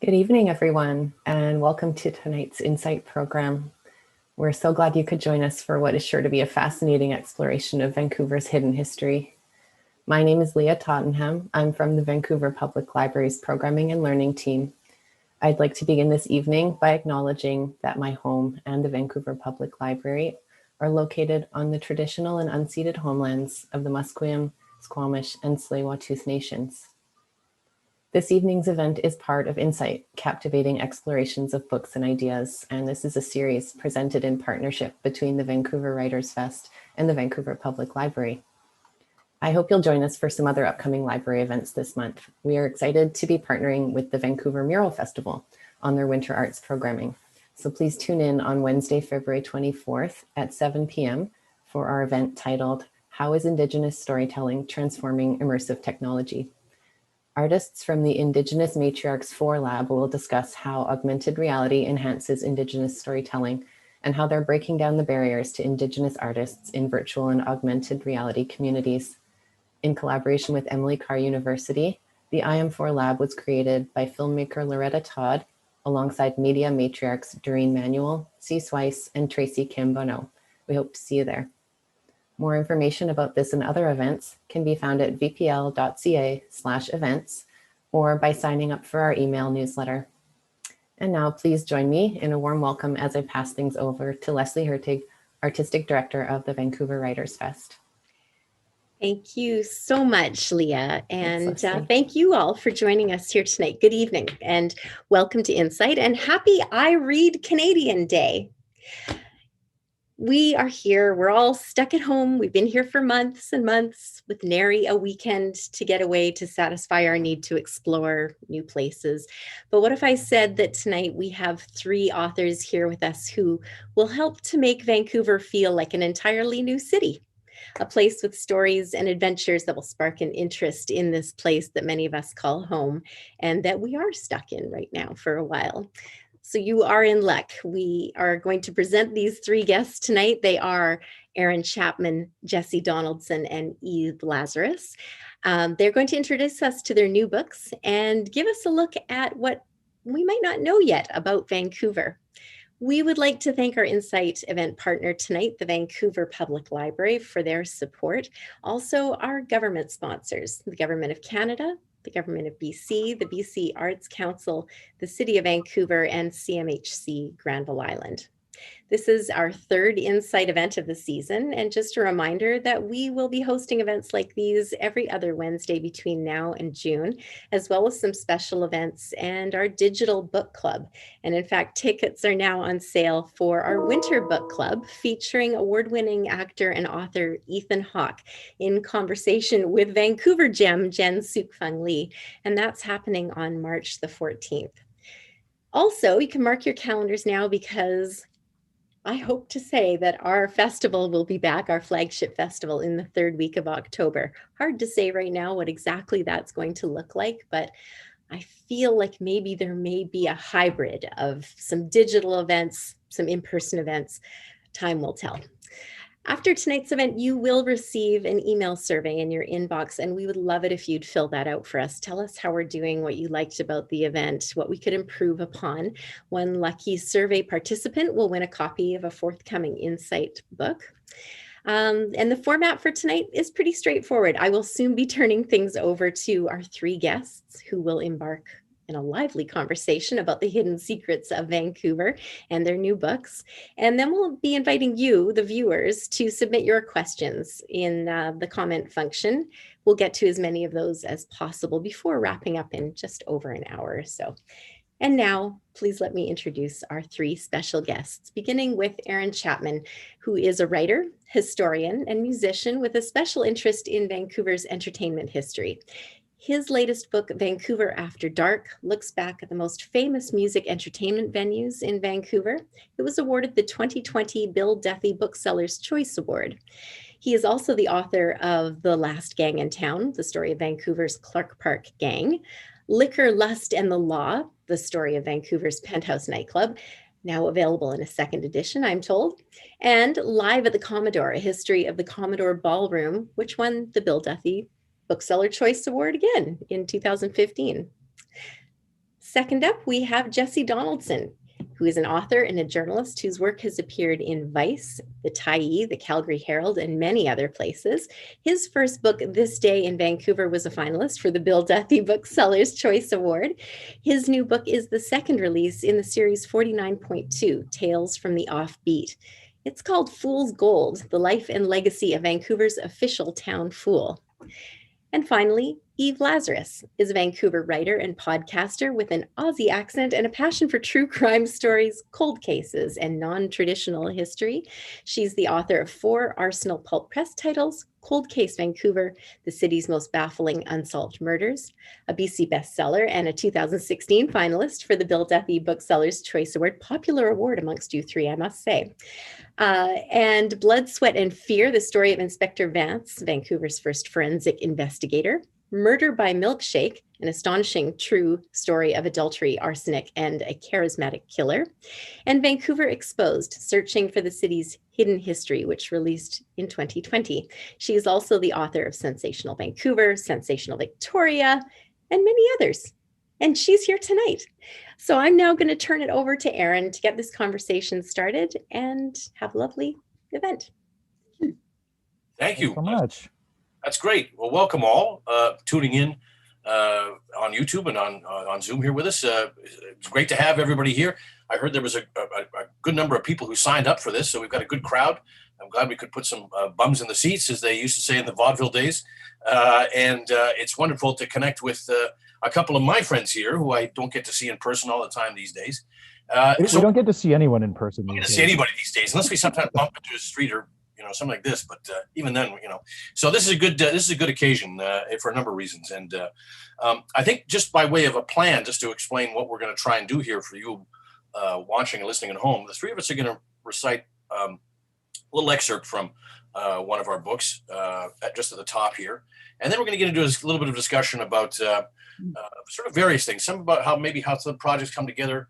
Good evening, everyone, and welcome to tonight's Incite program. We're so glad you could join us for what is sure to be a fascinating exploration of Vancouver's hidden history. My name is Leah Tottenham. I'm from the Vancouver Public Library's Programming and Learning team. I'd like to begin this evening by acknowledging that my home and the Vancouver Public Library are located on the traditional and unceded homelands of the Musqueam, Squamish, and Tsleil-Waututh nations. This evening's event is part of Incite, captivating explorations of books and ideas, and this is a series presented in partnership between the Vancouver Writers Fest and the Vancouver Public Library. I hope you'll join us for some other upcoming library events this month. We are excited to be partnering with the Vancouver Mural Festival on their winter arts programming. So please tune in on Wednesday, February 24th at 7 p.m. for our event titled, How is Indigenous Storytelling Transforming Immersive Technology? Artists from the Indigenous Matriarchs 4 Lab will discuss how augmented reality enhances Indigenous storytelling and how they're breaking down the barriers to Indigenous artists in virtual and augmented reality communities. In collaboration with Emily Carr University, the IM4 Lab was created by filmmaker Loretta Todd alongside media matriarchs Doreen Manuel, C. Swice, and Tracy Kim Bonneau. We hope to see you there. More information about this and other events can be found at vpl.ca/events or by signing up for our email newsletter. And now please join me in a warm welcome as I pass things over to Leslie Hertig, Artistic Director of the Vancouver Writers Fest. Thank you so much, Leah, and Thanks, thank you all for joining us here tonight. Good evening and welcome to Incite and happy I Read Canadian Day. We are here, we're all stuck at home. We've been here for months and months with nary a weekend to get away to satisfy our need to explore new places. But what if I said that tonight we have 3 authors here with us who will help to make Vancouver feel like an entirely new city? A place with stories and adventures that will spark an interest in this place that many of us call home and that we are stuck in right now for a while. So you are in luck. We are going to present these 3 guests tonight. They are Aaron Chapman, Jesse Donaldson, and Eve Lazarus. They're going to introduce us to their new books and give us a look at what we might not know yet about Vancouver. We would like to thank our Incite event partner tonight, the Vancouver Public Library, for their support. Also, our government sponsors, the Government of Canada, the Government of BC, the BC Arts Council, the City of Vancouver, and CMHC Granville Island. This is our 3rd Incite event of the season, and just a reminder that we will be hosting events like these every other Wednesday between now and June, as well as some special events and our digital book club. And in fact, tickets are now on sale for our winter book club featuring award-winning actor and author Ethan Hawke in conversation with Vancouver gem Jen Sukfung Lee, and that's happening on March the 14th. Also, you can mark your calendars now because I hope to say that our festival will be back, our flagship festival, in the 3rd week of October. Hard to say right now what exactly that's going to look like, but I feel like maybe there may be a hybrid of some digital events, some in-person events. Time will tell. After tonight's event, you will receive an email survey in your inbox, and we would love it if you'd fill that out for us. Tell us how we're doing, what you liked about the event, what we could improve upon. One lucky survey participant will win a copy of a forthcoming Incite book. And the format for tonight is pretty straightforward. I will soon be turning things over to our 3 guests who will embark in a lively conversation about the hidden secrets of Vancouver and their new books. And then we'll be inviting you, the viewers, to submit your questions in the comment function. We'll get to as many of those as possible before wrapping up in just over an hour or so. And now, please let me introduce our 3 special guests, beginning with Aaron Chapman, who is a writer, historian, and musician with a special interest in Vancouver's entertainment history. His latest book, Vancouver After Dark, looks back at the most famous music entertainment venues in Vancouver. It was awarded the 2020 Bill Duthie Booksellers' Choice Award. He is also the author of The Last Gang in Town, the story of Vancouver's Clark Park Gang, Liquor, Lust, and the Law, the story of Vancouver's Penthouse nightclub, now available in a 2nd edition, I'm told, and Live at the Commodore, a history of the Commodore Ballroom, which won the Bill Duthie Bookseller Choice Award again in 2015. Second up, we have Jesse Donaldson, who is an author and a journalist whose work has appeared in Vice, the Tyee, the Calgary Herald, and many other places. His first book, This Day in Vancouver, was a finalist for the Bill Duthie Booksellers' Choice Award. His new book is the second release in the series 49.2, Tales from the Offbeat. It's called Fool's Gold, The Life and Legacy of Vancouver's Official Town Fool. And finally, Eve Lazarus is a Vancouver writer and podcaster with an Aussie accent and a passion for true crime stories, cold cases, and non-traditional history. She's the author of 4 Arsenal Pulp Press titles: Cold Case Vancouver, the city's most baffling unsolved murders, a BC bestseller, and a 2016 finalist for the Bill Duthie Booksellers' Choice Award, popular award amongst you three, I must say. And Blood, Sweat, and Fear, the story of Inspector Vance, Vancouver's first forensic investigator. Murder by Milkshake, an astonishing true story of adultery, arsenic, and a charismatic killer. And Vancouver Exposed, searching for the city's hidden history, which released in 2020. She is also the author of Sensational Vancouver, Sensational Victoria, and many others. And she's here tonight. So I'm now going to turn it over to Aaron to get this conversation started and have a lovely event. Thank you so much. That's great. Well, welcome all tuning in on YouTube and on Zoom here with us. It's great to have everybody here. I heard there was a good number of people who signed up for this, so we've got a good crowd. I'm glad we could put some bums in the seats, as they used to say in the vaudeville days. And it's wonderful to connect with a couple of my friends here who I don't get to see in person all the time these days. We don't get to see anyone in person. We don't get to see anybody these days, unless we sometimes bump into a street or something like this. But even then, so this is a good occasion for a number of reasons. And I think just by way of a plan, just to explain what we're going to try and do here for you watching and listening at home, the three of us are going to recite a little excerpt from one of our books just at the top here. And then we're going to get into a little bit of discussion about sort of various things, some about how the projects come together,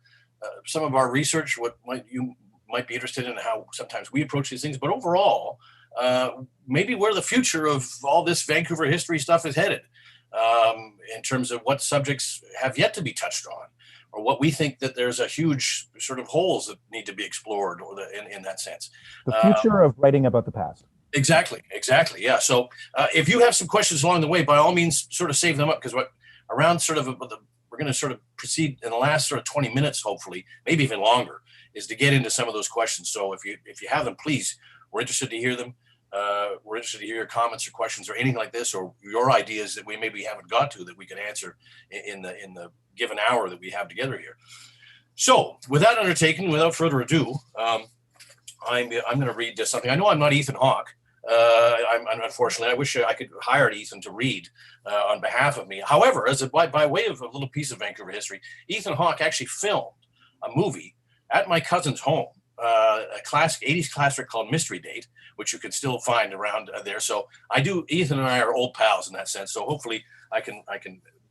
some of our research, what you might be interested in, how sometimes we approach these things, but overall, maybe where the future of all this Vancouver history stuff is headed, in terms of what subjects have yet to be touched on, or what we think that there's a huge sort of holes that need to be explored, or in that sense. The future of writing about the past. Exactly. Yeah. So if you have some questions along the way, by all means, sort of save them up, because we're going to sort of proceed in the last sort of 20 minutes, hopefully, maybe even longer, is to get into some of those questions. So if you have them, please, we're interested to hear them. We're interested to hear your comments or questions or anything like this, or your ideas that we maybe haven't got to that we can answer in the given hour that we have together here. So with that undertaken, without further ado, I'm going to read something. I know I'm not Ethan Hawke. Unfortunately, I wish I could hire Ethan to read on behalf of me. However, by way of a little piece of Vancouver history, Ethan Hawke actually filmed a movie at my cousin's home, a classic 80s classic called Mystery Date, which you can still find around there. So Ethan and I are old pals in that sense. So hopefully I can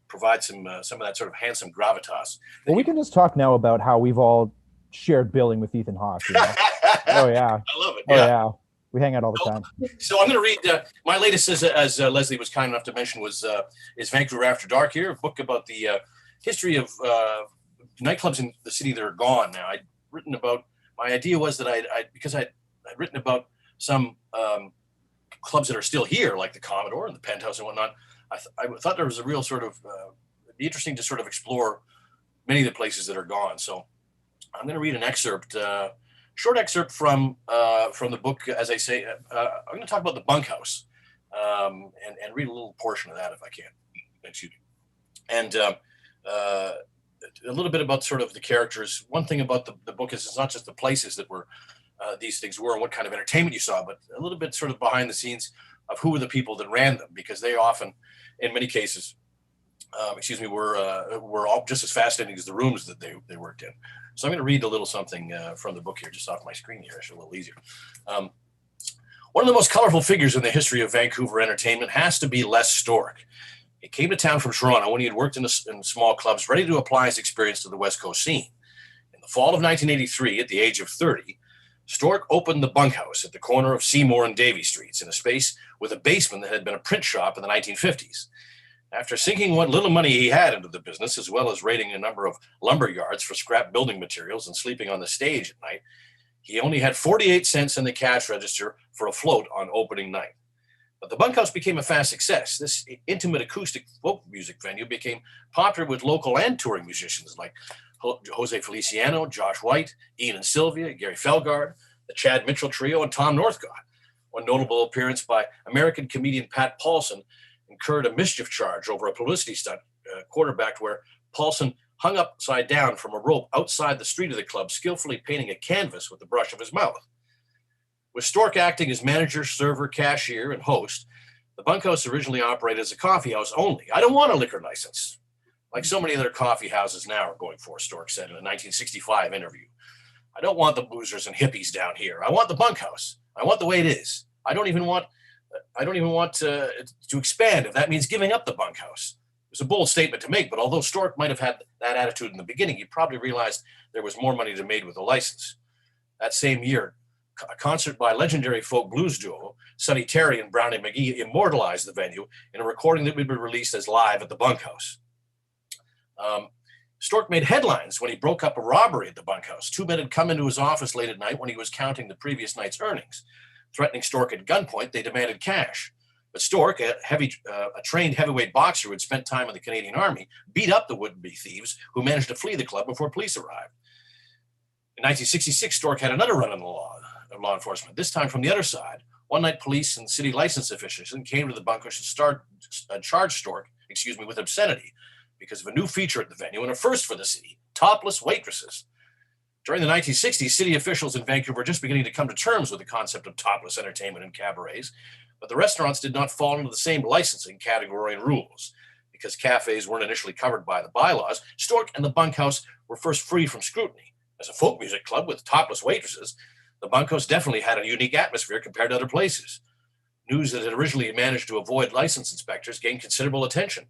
provide some of that sort of handsome gravitas. Well, we can just talk now about how we've all shared billing with Ethan Hawke. Oh yeah. I love it. Oh yeah. We hang out all the time. So I'm going to read my latest, as Leslie was kind enough to mention, is Vancouver After Dark here, a book about the history of nightclubs in the city that are gone now. My idea was that because I'd written about some clubs that are still here, like the Commodore and the Penthouse and whatnot, I thought there was a real sort of, it'd be interesting to sort of explore many of the places that are gone. So I'm going to read an excerpt, short excerpt from the book. As I say, I'm going to talk about the bunkhouse and read a little portion of that if I can. Excuse me. And a little bit about sort of the characters. One thing about the book is it's not just the places that were these things were and what kind of entertainment you saw, but a little bit sort of behind the scenes of who were the people that ran them, because they often, in many cases, were all just as fascinating as the rooms that they worked in. So I'm going to read a little something from the book here, just off my screen here. It's a little easier. One of the most colorful figures in the history of Vancouver entertainment has to be Les Stork. He came to town from Toronto when he had worked in small clubs, ready to apply his experience to the West Coast scene. In the fall of 1983, at the age of 30, Stork opened the Bunkhouse at the corner of Seymour and Davie Streets in a space with a basement that had been a print shop in the 1950s. After sinking what little money he had into the business, as well as raiding a number of lumber yards for scrap building materials and sleeping on the stage at night, he only had 48 cents in the cash register for a float on opening night. But the bunkhouse became a fast success. This intimate acoustic folk music venue became popular with local and touring musicians like Jose Feliciano, Josh White, Ian and Sylvia, Gary Felgard, the Chad Mitchell Trio, and Tom Northcott. One notable appearance by American comedian Pat Paulson incurred a mischief charge over a publicity stunt quarterbacked where Paulson hung upside down from a rope outside the street of the club, skillfully painting a canvas with the brush of his mouth. With Stork acting as manager, server, cashier, and host, the bunkhouse originally operated as a coffee house only. I don't want a liquor license, like so many other coffee houses now are going for, Stork said in a 1965 interview. I don't want the boozers and hippies down here. I want the bunkhouse. I want the way it is. I don't even want to expand if that means giving up the bunkhouse. It was a bold statement to make, but although Stork might have had that attitude in the beginning, he probably realized there was more money to be made with a license. That same year, a concert by legendary folk blues duo Sonny Terry and Brownie McGee immortalized the venue in a recording that would be released as live at the bunkhouse. Stork made headlines when he broke up a robbery at the bunkhouse. Two men had come into his office late at night when he was counting the previous night's earnings. Threatening Stork at gunpoint, they demanded cash. But Stork, a trained heavyweight boxer who had spent time in the Canadian Army, beat up the would-be thieves who managed to flee the club before police arrived. In 1966, Stork had another run on the law enforcement, this time from the other side. One night, police and city license officials came to the bunkhouse and charged Stork, with obscenity because of a new feature at the venue and a first for the city, topless waitresses. During the 1960s, city officials in Vancouver were just beginning to come to terms with the concept of topless entertainment and cabarets, but the restaurants did not fall into the same licensing category and rules. Because cafes weren't initially covered by the bylaws, Stork and the bunkhouse were first free from scrutiny. As a folk music club with topless waitresses, the bunkhouse definitely had a unique atmosphere compared to other places. News that had originally managed to avoid license inspectors gained considerable attention.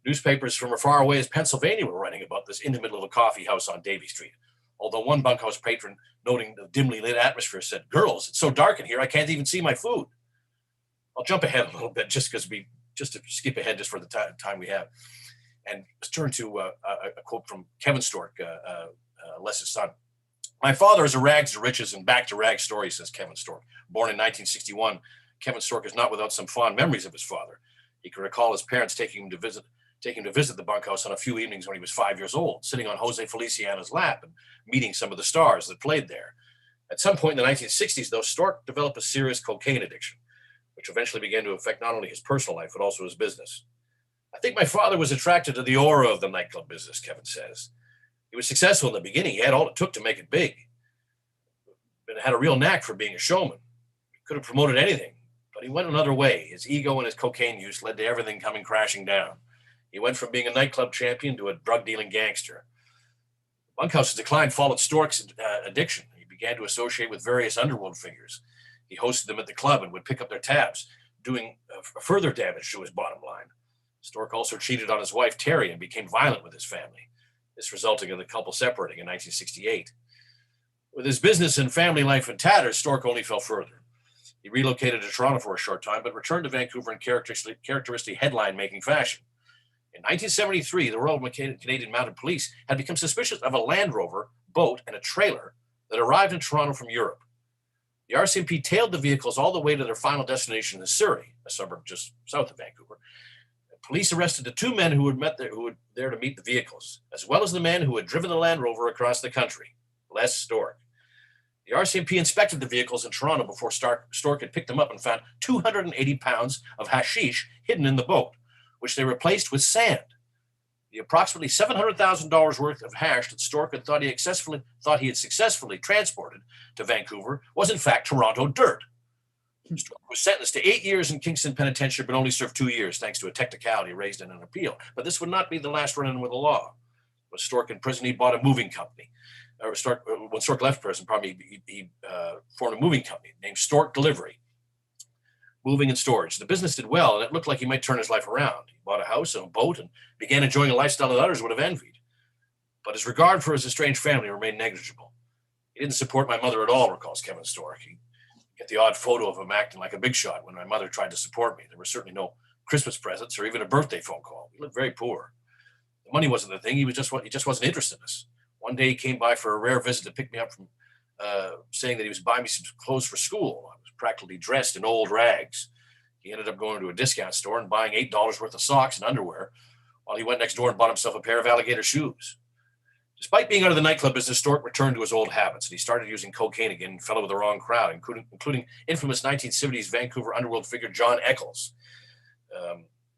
Newspapers from as far away as Pennsylvania were writing about this intimate little coffee house on Davie Street. Although one bunkhouse patron, noting the dimly lit atmosphere, said, "Girls, it's so dark in here, I can't even see my food." I'll jump ahead a little bit just to skip ahead just for the time we have. And let's turn to a quote from Kevin Stork, Les' son. "My father is a rags to riches and back to rags story," says Kevin Stork. Born in 1961, Kevin Stork is not without some fond memories of his father. He can recall his parents taking him to visit the bunkhouse on a few evenings when he was 5 years old, sitting on Jose Feliciano's lap and meeting some of the stars that played there. At some point in the 1960s, though, Stork developed a serious cocaine addiction, which eventually began to affect not only his personal life, but also his business. "I think my father was attracted to the aura of the nightclub business," Kevin says. "He was successful in the beginning. He had all it took to make it big. But had a real knack for being a showman. He could have promoted anything, but he went another way. His ego and his cocaine use led to everything coming crashing down. He went from being a nightclub champion to a drug-dealing gangster." Bunkhouse's decline followed Stork's addiction. He began to associate with various underworld figures. He hosted them at the club and would pick up their tabs, doing further damage to his bottom line. Stork also cheated on his wife, Terry, and became violent with his family. This resulting in the couple separating in 1968. With his business and family life in tatters, Stork only fell further. He relocated to Toronto for a short time, but returned to Vancouver in characteristic headline-making fashion. In 1973, the Royal Canadian Mounted Police had become suspicious of a Land Rover, boat, and a trailer that arrived in Toronto from Europe. The RCMP tailed the vehicles all the way to their final destination in Surrey, a suburb just south of Vancouver. Police arrested the two men who were there to meet the vehicles, as well as the man who had driven the Land Rover across the country, Les Stork. The RCMP inspected the vehicles in Toronto before Stork had picked them up and found 280 pounds of hashish hidden in the boat, which they replaced with sand. The approximately $700,000 worth of hash that Stork had thought he had successfully transported to Vancouver was in fact Toronto dirt. Stork was sentenced to 8 years in Kingston Penitentiary, but only served 2 years thanks to a technicality raised in an appeal. But this would not be the last run-in with the law. With Stork in prison, he bought a moving company. When Stork left prison, he formed a moving company named Stork Delivery, moving and storage. The business did well, and it looked like he might turn his life around. He bought a house and a boat and began enjoying a lifestyle that others would have envied. But his regard for his estranged family remained negligible. "He didn't support my mother at all," recalls Kevin Stork. "He get the odd photo of him acting like a big shot when my mother tried to support me. There was certainly no Christmas presents or even a birthday phone call. We lived very poor. The money wasn't the thing. He just wasn't interested in us. One day he came by for a rare visit to pick me up from saying that he was buying me some clothes for school. I was practically dressed in old rags. He ended up going to a discount store and buying $8 worth of socks and underwear, while he went next door and bought himself a pair of alligator shoes. Despite being out of the nightclub business, Stork returned to his old habits, and he started using cocaine again and fell with the wrong crowd, including infamous 1970s Vancouver underworld figure John Eccles,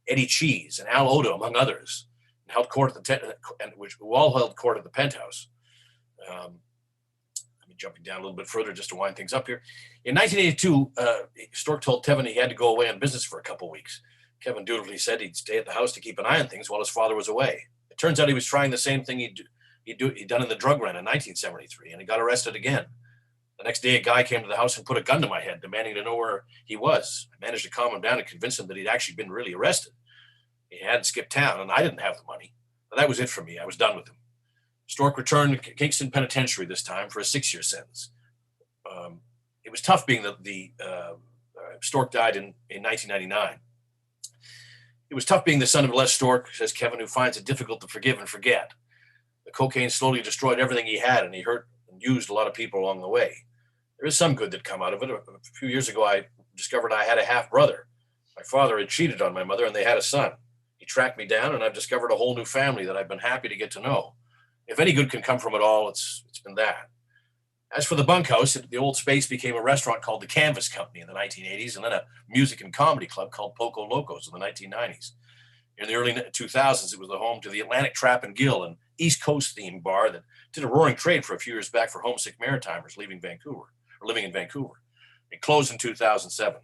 Eddie Cheese, and Al Oda, among others, and held court at who all held court at the Penthouse. Let me jumping down a little bit further just to wind things up here. In 1982, Stork told Kevin he had to go away on business for a couple of weeks. Kevin dutifully said he'd stay at the house to keep an eye on things while his father was away. It turns out he was trying the same thing he'd done in the drug run in 1973, and he got arrested again. The next day, a guy came to the house and put a gun to my head, demanding to know where he was. I managed to calm him down and convince him that he'd actually been really arrested. He hadn't skipped town, and I didn't have the money. But that was it for me. I was done with him. Stork returned to Kingston Penitentiary this time for a 6-year sentence. It was tough being Stork died in 1999. It was tough being the son of Les Stork, says Kevin, who finds it difficult to forgive and forget. The cocaine slowly destroyed everything he had, and he hurt and used a lot of people along the way. There is some good that come out of it. A few years ago, I discovered I had a half-brother. My father had cheated on my mother, and they had a son. He tracked me down, and I've discovered a whole new family that I've been happy to get to know. If any good can come from it all, it's been that. As for the bunkhouse, the old space became a restaurant called the Canvas Company in the 1980s, and then a music and comedy club called Poco Locos in the 1990s. In the early 2000s, it was the home to the Atlantic Trap and Gill, an East Coast themed bar that did a roaring trade for a few years back for homesick Maritimers living in Vancouver. It closed in 2007.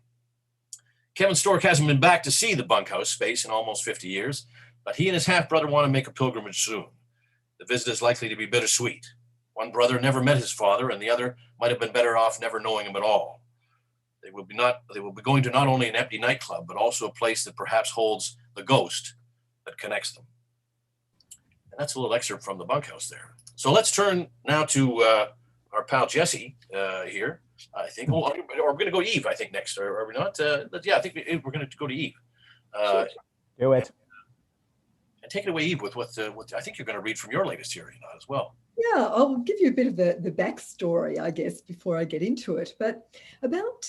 Kevin Stork hasn't been back to see the bunkhouse space in almost 50 years, but he and his half-brother want to make a pilgrimage soon. The visit is likely to be bittersweet. One brother never met his father, and the other might have been better off never knowing him at all. They will be going to not only an empty nightclub, but also a place that perhaps holds the ghost that connects them. And that's a little excerpt from the bunkhouse there. So let's turn now to our pal Jesse here. I think, or we're going to go to Eve, I think, next, are we not? Yeah, I think we're going to go to Eve. Do it. And take it away, Eve, with what I think you're going to read from your latest series as well. Yeah, I'll give you a bit of the backstory, I guess, before I get into it. But about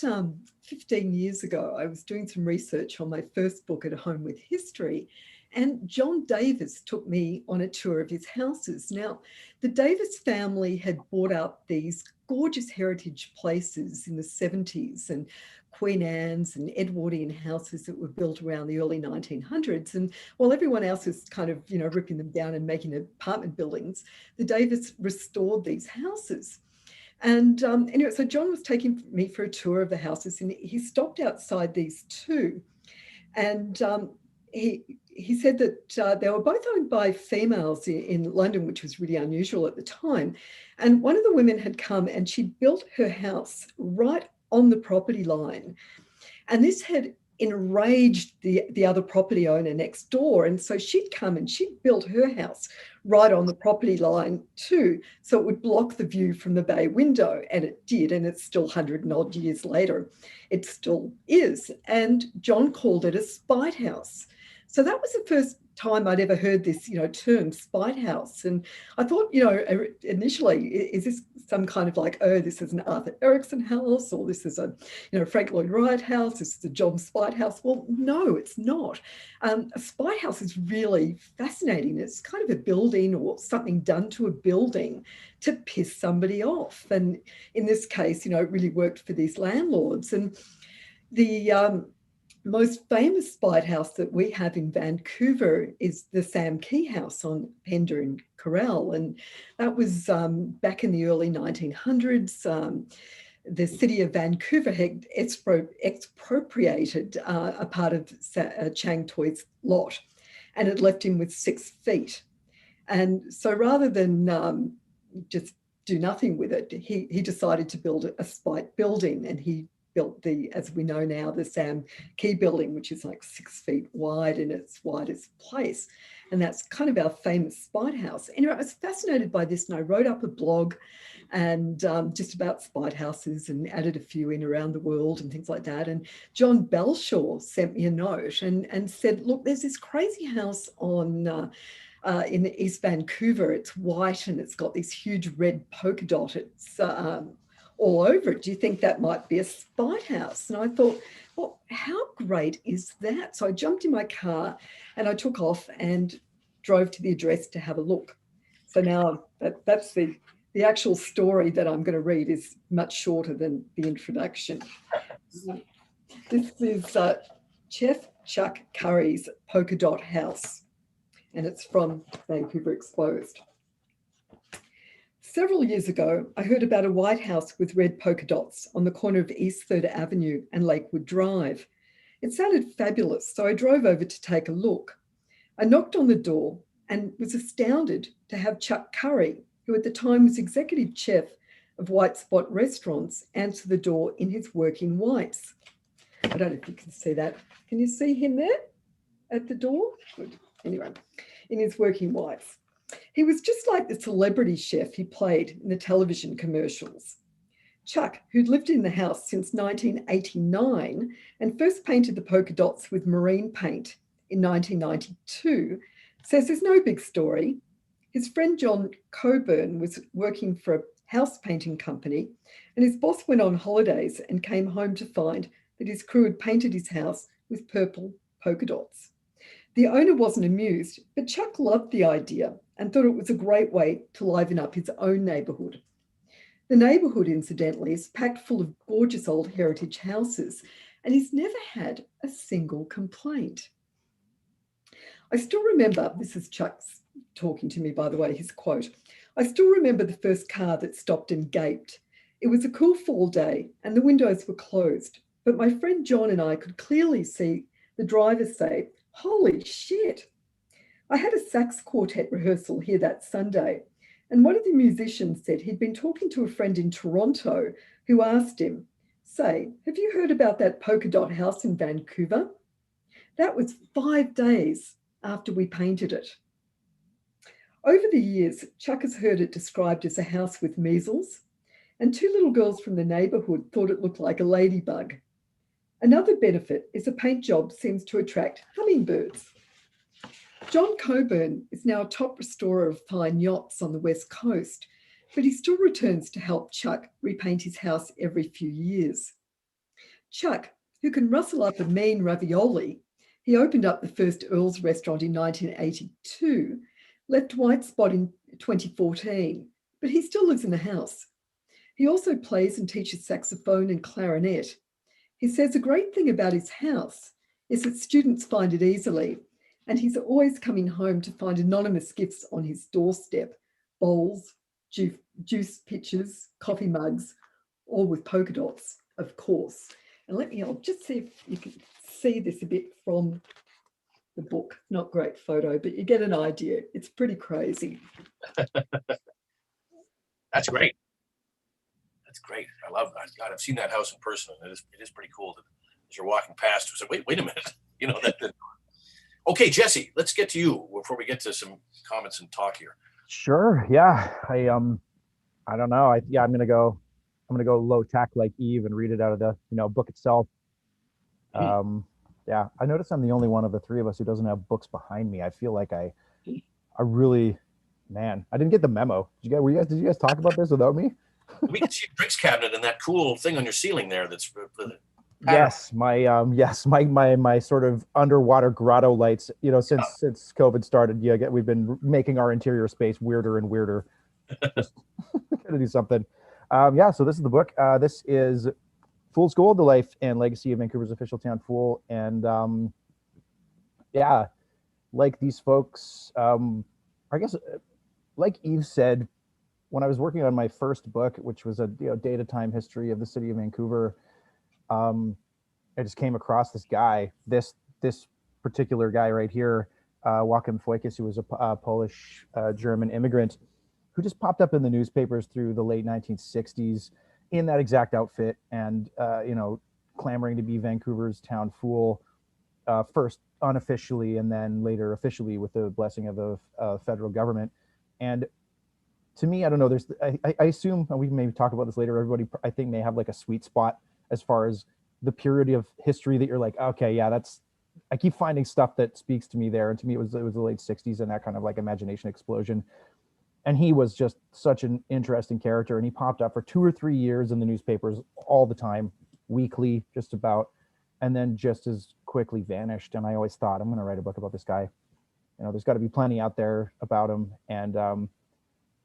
15 years ago, I was doing some research on my first book, At Home with History, and John Davis took me on a tour of his houses. Now, the Davis family had bought up these gorgeous heritage places in the 70s, and Queen Anne's and Edwardian houses that were built around the early 1900s. And while everyone else is kind of, ripping them down and making apartment buildings, the Davis restored these houses. And anyway, so John was taking me for a tour of the houses, and he stopped outside these two. And he said that they were both owned by females in London, which was really unusual at the time. And one of the women had come and she built her house right on the property line. And this had enraged the other property owner next door. And so she'd come and she'd built her house right on the property line too, so it would block the view from the bay window. And it did, and it's still 100 and odd years later, it still is. And John called it a spite house. So that was the first time I'd ever heard this, term spite house. And I thought, initially, is this some kind of like, oh, this is an Arthur Erickson house, or this is a, Frank Lloyd Wright house, this is a John Spite house? Well, no, it's not. A spite house is really fascinating. It's kind of a building or something done to a building to piss somebody off. And in this case, it really worked for these landlords. And the most famous spite house that we have in Vancouver is the Sam Key House on Pender and Corral. And that was back in the early 1900s. The city of Vancouver had expropriated a part of Chang Toi's lot, and it left him with 6 feet. And so rather than just do nothing with it, he decided to build a spite building, and he built the, as we know now, the Sam Key building, which is like 6 feet wide in its widest place. And that's kind of our famous Spite House. Anyway, I was fascinated by this, and I wrote up a blog and just about Spite Houses, and added a few in around the world and things like that. And John Belshaw sent me a note and said, look, there's this crazy house on in East Vancouver. It's white and it's got this huge red polka dot. It's all over it. Do you think that might be a Spite House? And I thought, well, how great is that? So I jumped in my car and I took off and drove to the address to have a look. So now that's the actual story that I'm going to read is much shorter than the introduction. This is Chef Chuck Curry's Polka Dot House, and it's from Vancouver Exposed. Several years ago, I heard about a white house with red polka dots on the corner of East 3rd Avenue and Lakewood Drive. It sounded fabulous, so I drove over to take a look. I knocked on the door and was astounded to have Chuck Curry, who at the time was executive chef of White Spot Restaurants, answer the door in his working whites. I don't know if you can see that. Can you see him there at the door? Good. Anyway, in his working whites. He was just like the celebrity chef he played in the television commercials. Chuck, who'd lived in the house since 1989 and first painted the polka dots with marine paint in 1992, says there's no big story. His friend John Coburn was working for a house painting company, and his boss went on holidays and came home to find that his crew had painted his house with purple polka dots. The owner wasn't amused, but Chuck loved the idea and thought it was a great way to liven up his own neighbourhood. The neighbourhood, incidentally, is packed full of gorgeous old heritage houses, and he's never had a single complaint. I still remember, this is Chuck's talking to me, by the way, his quote, I still remember the first car that stopped and gaped. It was a cool fall day and the windows were closed, but my friend John and I could clearly see the driver say, holy shit. I had a sax quartet rehearsal here that Sunday, and one of the musicians said he'd been talking to a friend in Toronto who asked him, say, have you heard about that polka dot house in Vancouver? That was 5 days after we painted it. Over the years, Chuck has heard it described as a house with measles, and 2 little girls from the neighbourhood thought it looked like a ladybug. Another benefit is a paint job seems to attract hummingbirds. John Coburn is now a top restorer of fine yachts on the West Coast, but he still returns to help Chuck repaint his house every few years. Chuck, who can rustle up a mean ravioli, he opened up the first Earl's restaurant in 1982, left White Spot in 2014, but he still lives in the house. He also plays and teaches saxophone and clarinet. He says a great thing about his house is that students find it easily, and he's always coming home to find anonymous gifts on his doorstep, bowls, juice pitchers, coffee mugs, all with polka dots, of course. And I'll just see if you can see this a bit from the book. Not great photo, but you get an idea. It's pretty crazy. That's great. That's great. I love that. God, I've seen that house in person. It is pretty cool that as you're walking past, you say, wait a minute. You know that. Okay, Jesse, let's get to you before we get to some comments and talk here. Sure. Yeah. I don't know. I'm gonna go low tech like Eve and read it out of the book itself. Yeah. I notice I'm the only one of the three of us who doesn't have books behind me. I feel like I really, man, I didn't get the memo. Did you guys talk about this without me? We can see a drinks cabinet and that cool thing on your ceiling there. That's yes, my sort of underwater grotto lights. Since COVID started, we've been making our interior space weirder and weirder. Just gotta do something. So this is the book. This is Fool's Gold: The Life and Legacy of Vancouver's Official Town Fool. And like these folks, I guess, like Eve said, when I was working on my first book, which was a date-time history of the city of Vancouver, I just came across this guy, this particular guy right here, Joachim Foikes, who was a Polish German immigrant, who just popped up in the newspapers through the late 1960s in that exact outfit and, clamoring to be Vancouver's town fool, first unofficially and then later officially with the blessing of the federal government. And to me, I don't know, I assume, and we may talk about this later, everybody I think may have like a sweet spot as far as the purity of history that you're like, okay, yeah, I keep finding stuff that speaks to me there. And to me, it was the late 60s and that kind of like imagination explosion. And he was just such an interesting character. And he popped up for 2 or 3 years in the newspapers all the time, weekly, just about, and then just as quickly vanished. And I always thought, I'm going to write a book about this guy. There's got to be plenty out there about him. And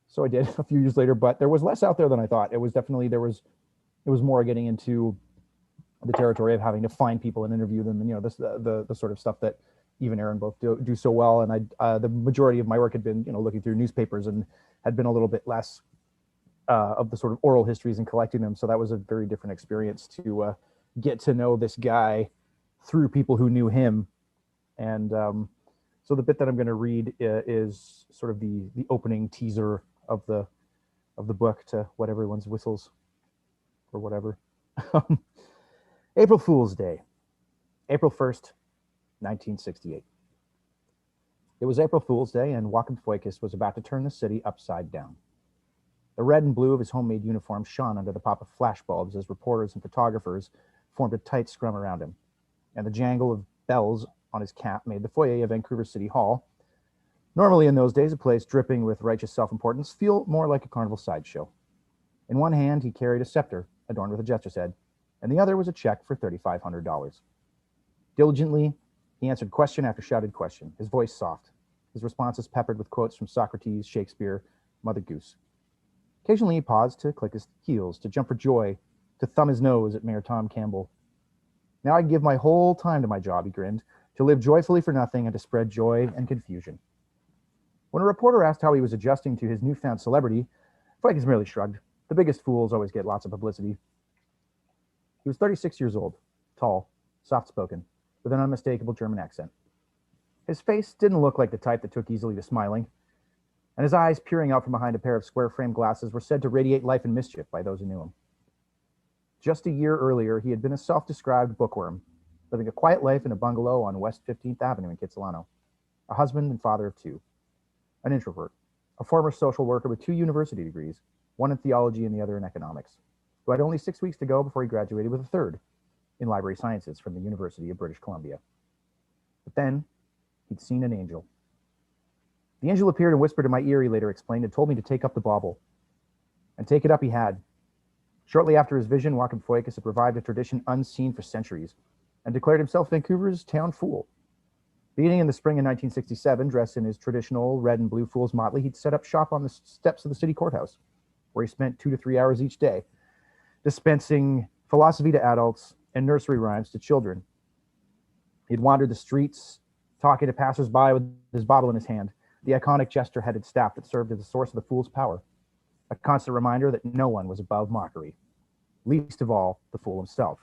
so I did a few years later, but there was less out there than I thought. It was definitely, it was more getting into the territory of having to find people and interview them, and the sort of stuff that Eve and Aaron both do so well. And the majority of my work had been looking through newspapers and had been a little bit less of the sort of oral histories and collecting them. So that was a very different experience to get to know this guy through people who knew him. And so the bit that I'm going to read is sort of the opening teaser of the book to what everyone's whistles or whatever. April Fool's Day, April 1st, 1968. It was April Fool's Day, and Joachim Foikis was about to turn the city upside down. The red and blue of his homemade uniform shone under the pop of flashbulbs as reporters and photographers formed a tight scrum around him, and the jangle of bells on his cap made the foyer of Vancouver City Hall, normally in those days a place dripping with righteous self-importance, feel more like a carnival sideshow. In one hand, he carried a scepter adorned with a jester's head, and the other was a check for $3,500. Diligently, he answered question after shouted question, his voice soft, his responses peppered with quotes from Socrates, Shakespeare, Mother Goose. Occasionally, he paused to click his heels, to jump for joy, to thumb his nose at Mayor Tom Campbell. Now I give my whole time to my job, he grinned, to live joyfully for nothing and to spread joy and confusion. When a reporter asked how he was adjusting to his newfound celebrity, Foikis merely shrugged. The biggest fools always get lots of publicity. He was 36 years old, tall, soft-spoken, with an unmistakable German accent. His face didn't look like the type that took easily to smiling, and his eyes, peering out from behind a pair of square-framed glasses, were said to radiate life and mischief by those who knew him. Just a year earlier, he had been a self-described bookworm, living a quiet life in a bungalow on West 15th Avenue in Kitsilano, a husband and father of 2, an introvert, a former social worker with 2 university degrees, one in theology and the other in economics, who had only 6 weeks to go before he graduated with a 3rd in library sciences from the University of British Columbia. But then he'd seen an angel. The angel appeared and whispered in my ear, he later explained, and told me to take up the bauble. And take it up he had. Shortly after his vision, Joachim Foikis had revived a tradition unseen for centuries and declared himself Vancouver's town fool. Beginning in the spring of 1967, dressed in his traditional red and blue fool's motley, he'd set up shop on the steps of the city courthouse, where he spent 2 to 3 hours each day, dispensing philosophy to adults and nursery rhymes to children. He'd wandered the streets, talking to passersby with his bottle in his hand, the iconic jester-headed staff that served as the source of the fool's power, a constant reminder that no one was above mockery, least of all the fool himself.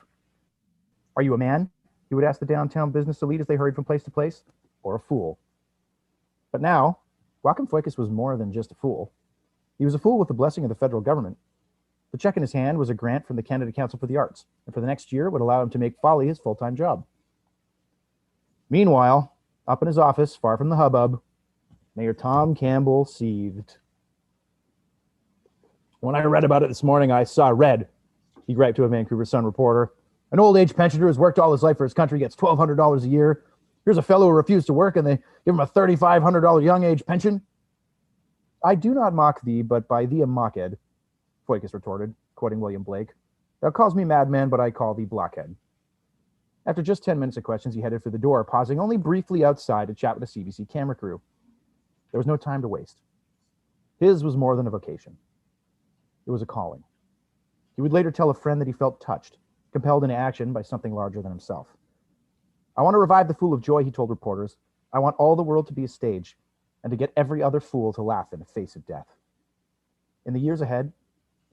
Are you a man? He would ask the downtown business elite as they hurried from place to place, or a fool? But now, Joachim Foikis was more than just a fool. He was a fool with the blessing of the federal government. The check in his hand was a grant from the Canada Council for the Arts, and for the next year would allow him to make folly his full-time job. Meanwhile, up in his office, far from the hubbub, Mayor Tom Campbell seethed. When I read about it this morning, I saw red, he griped to a Vancouver Sun reporter. An old-age pensioner who's worked all his life for his country gets $1,200 a year. Here's a fellow who refused to work, and they give him a $3,500 young-age pension. I do not mock thee, but by thee am mocked, Foikis retorted, quoting William Blake. Thou calls me madman, but I call thee blockhead. After just 10 minutes of questions, he headed for the door, pausing only briefly outside to chat with the CBC camera crew. There was no time to waste. His was more than a vocation. It was a calling. He would later tell a friend that he felt touched, compelled into action by something larger than himself. I want to revive the fool of joy, he told reporters. I want all the world to be a stage, and to get every other fool to laugh in the face of death. In the years ahead,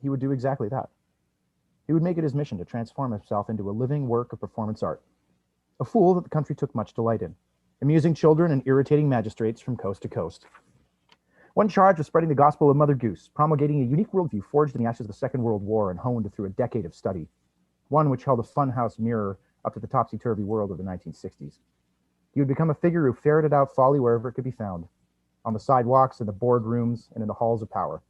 he would do exactly that. He would make it his mission to transform himself into a living work of performance art, a fool that the country took much delight in, amusing children and irritating magistrates from coast to coast. One charged with spreading the gospel of Mother Goose, promulgating a unique worldview forged in the ashes of the Second World War and honed through a decade of study, one which held a funhouse mirror up to the topsy-turvy world of the 1960s. He would become a figure who ferreted out folly wherever it could be found, on the sidewalks, in the boardrooms, and in the halls of power.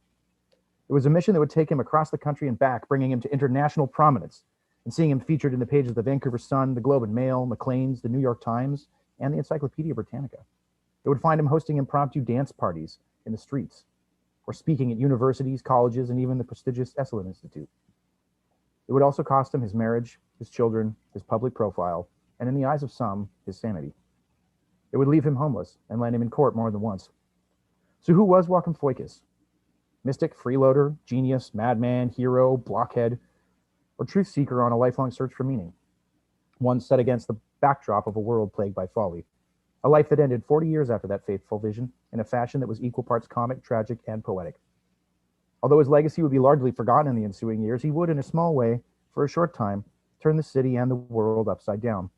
It was a mission that would take him across the country and back, bringing him to international prominence, and seeing him featured in the pages of the Vancouver Sun, the Globe and Mail, Maclean's, the New York Times, and the Encyclopedia Britannica. It would find him hosting impromptu dance parties in the streets, or speaking at universities, colleges, and even the prestigious Esalen Institute. It would also cost him his marriage, his children, his public profile, and in the eyes of some, his sanity. It would leave him homeless and land him in court more than once. So who was Joachim Foikes? Mystic, freeloader, genius, madman, hero, blockhead, or truth seeker on a lifelong search for meaning? One set against the backdrop of a world plagued by folly. A life that ended 40 years after that faithful vision in a fashion that was equal parts comic, tragic, and poetic. Although his legacy would be largely forgotten in the ensuing years, he would, in a small way, for a short time, turn the city and the world upside down,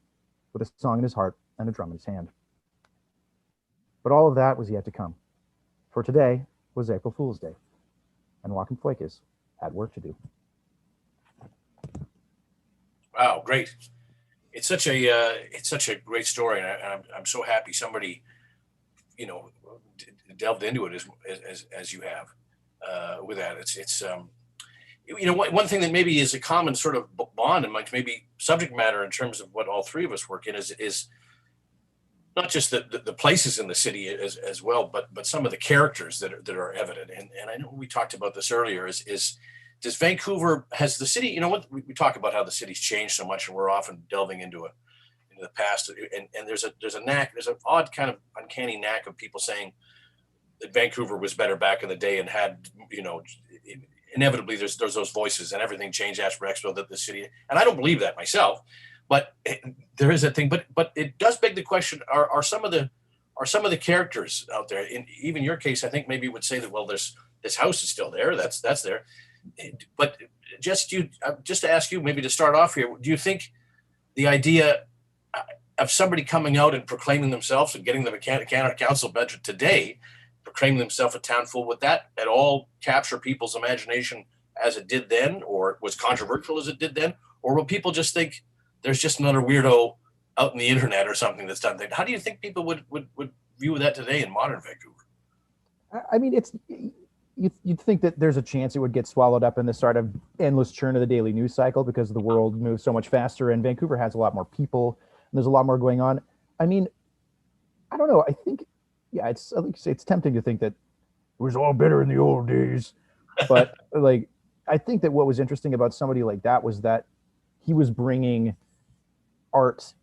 with a song in his heart and a drum in his hand. But all of that was yet to come. For today was April Fool's Day, and Joachim Foikes had work to do. Wow, great! It's such a great story, and I'm so happy somebody, delved into it as you have with that. It's one thing that maybe is a common sort of bond and like maybe subject matter in terms of what all three of us work in is not just the places in the city as well, but some of the characters that are evident. And I know we talked about this earlier. Is does Vancouver, has the city? We talk about how the city's changed so much, and we're often delving into the past. And there's an odd kind of uncanny knack of people saying that Vancouver was better back in the day and had inevitably there's those voices and everything changed after Expo that the city. And I don't believe that myself. But there is that thing. But it does beg the question: Are some of the characters out there? In even your case, I think maybe would say that this house is still there. That's there. But just to ask you, maybe to start off here, do you think the idea of somebody coming out and proclaiming themselves and getting them a council budget today, proclaiming themselves a town fool, would that at all capture people's imagination as it did then, or was controversial as it did then, or will people just think there's just another weirdo out in the internet or something that's done that? How do you think people would view that today in modern Vancouver? I mean, you'd think that there's a chance it would get swallowed up in the sort of endless churn of the daily news cycle because the world moves so much faster and Vancouver has a lot more people and there's a lot more going on. I mean, I don't know. I think, yeah, it's tempting to think that it was all better in the old days. But like, I think that what was interesting about somebody like that was that he was bringing art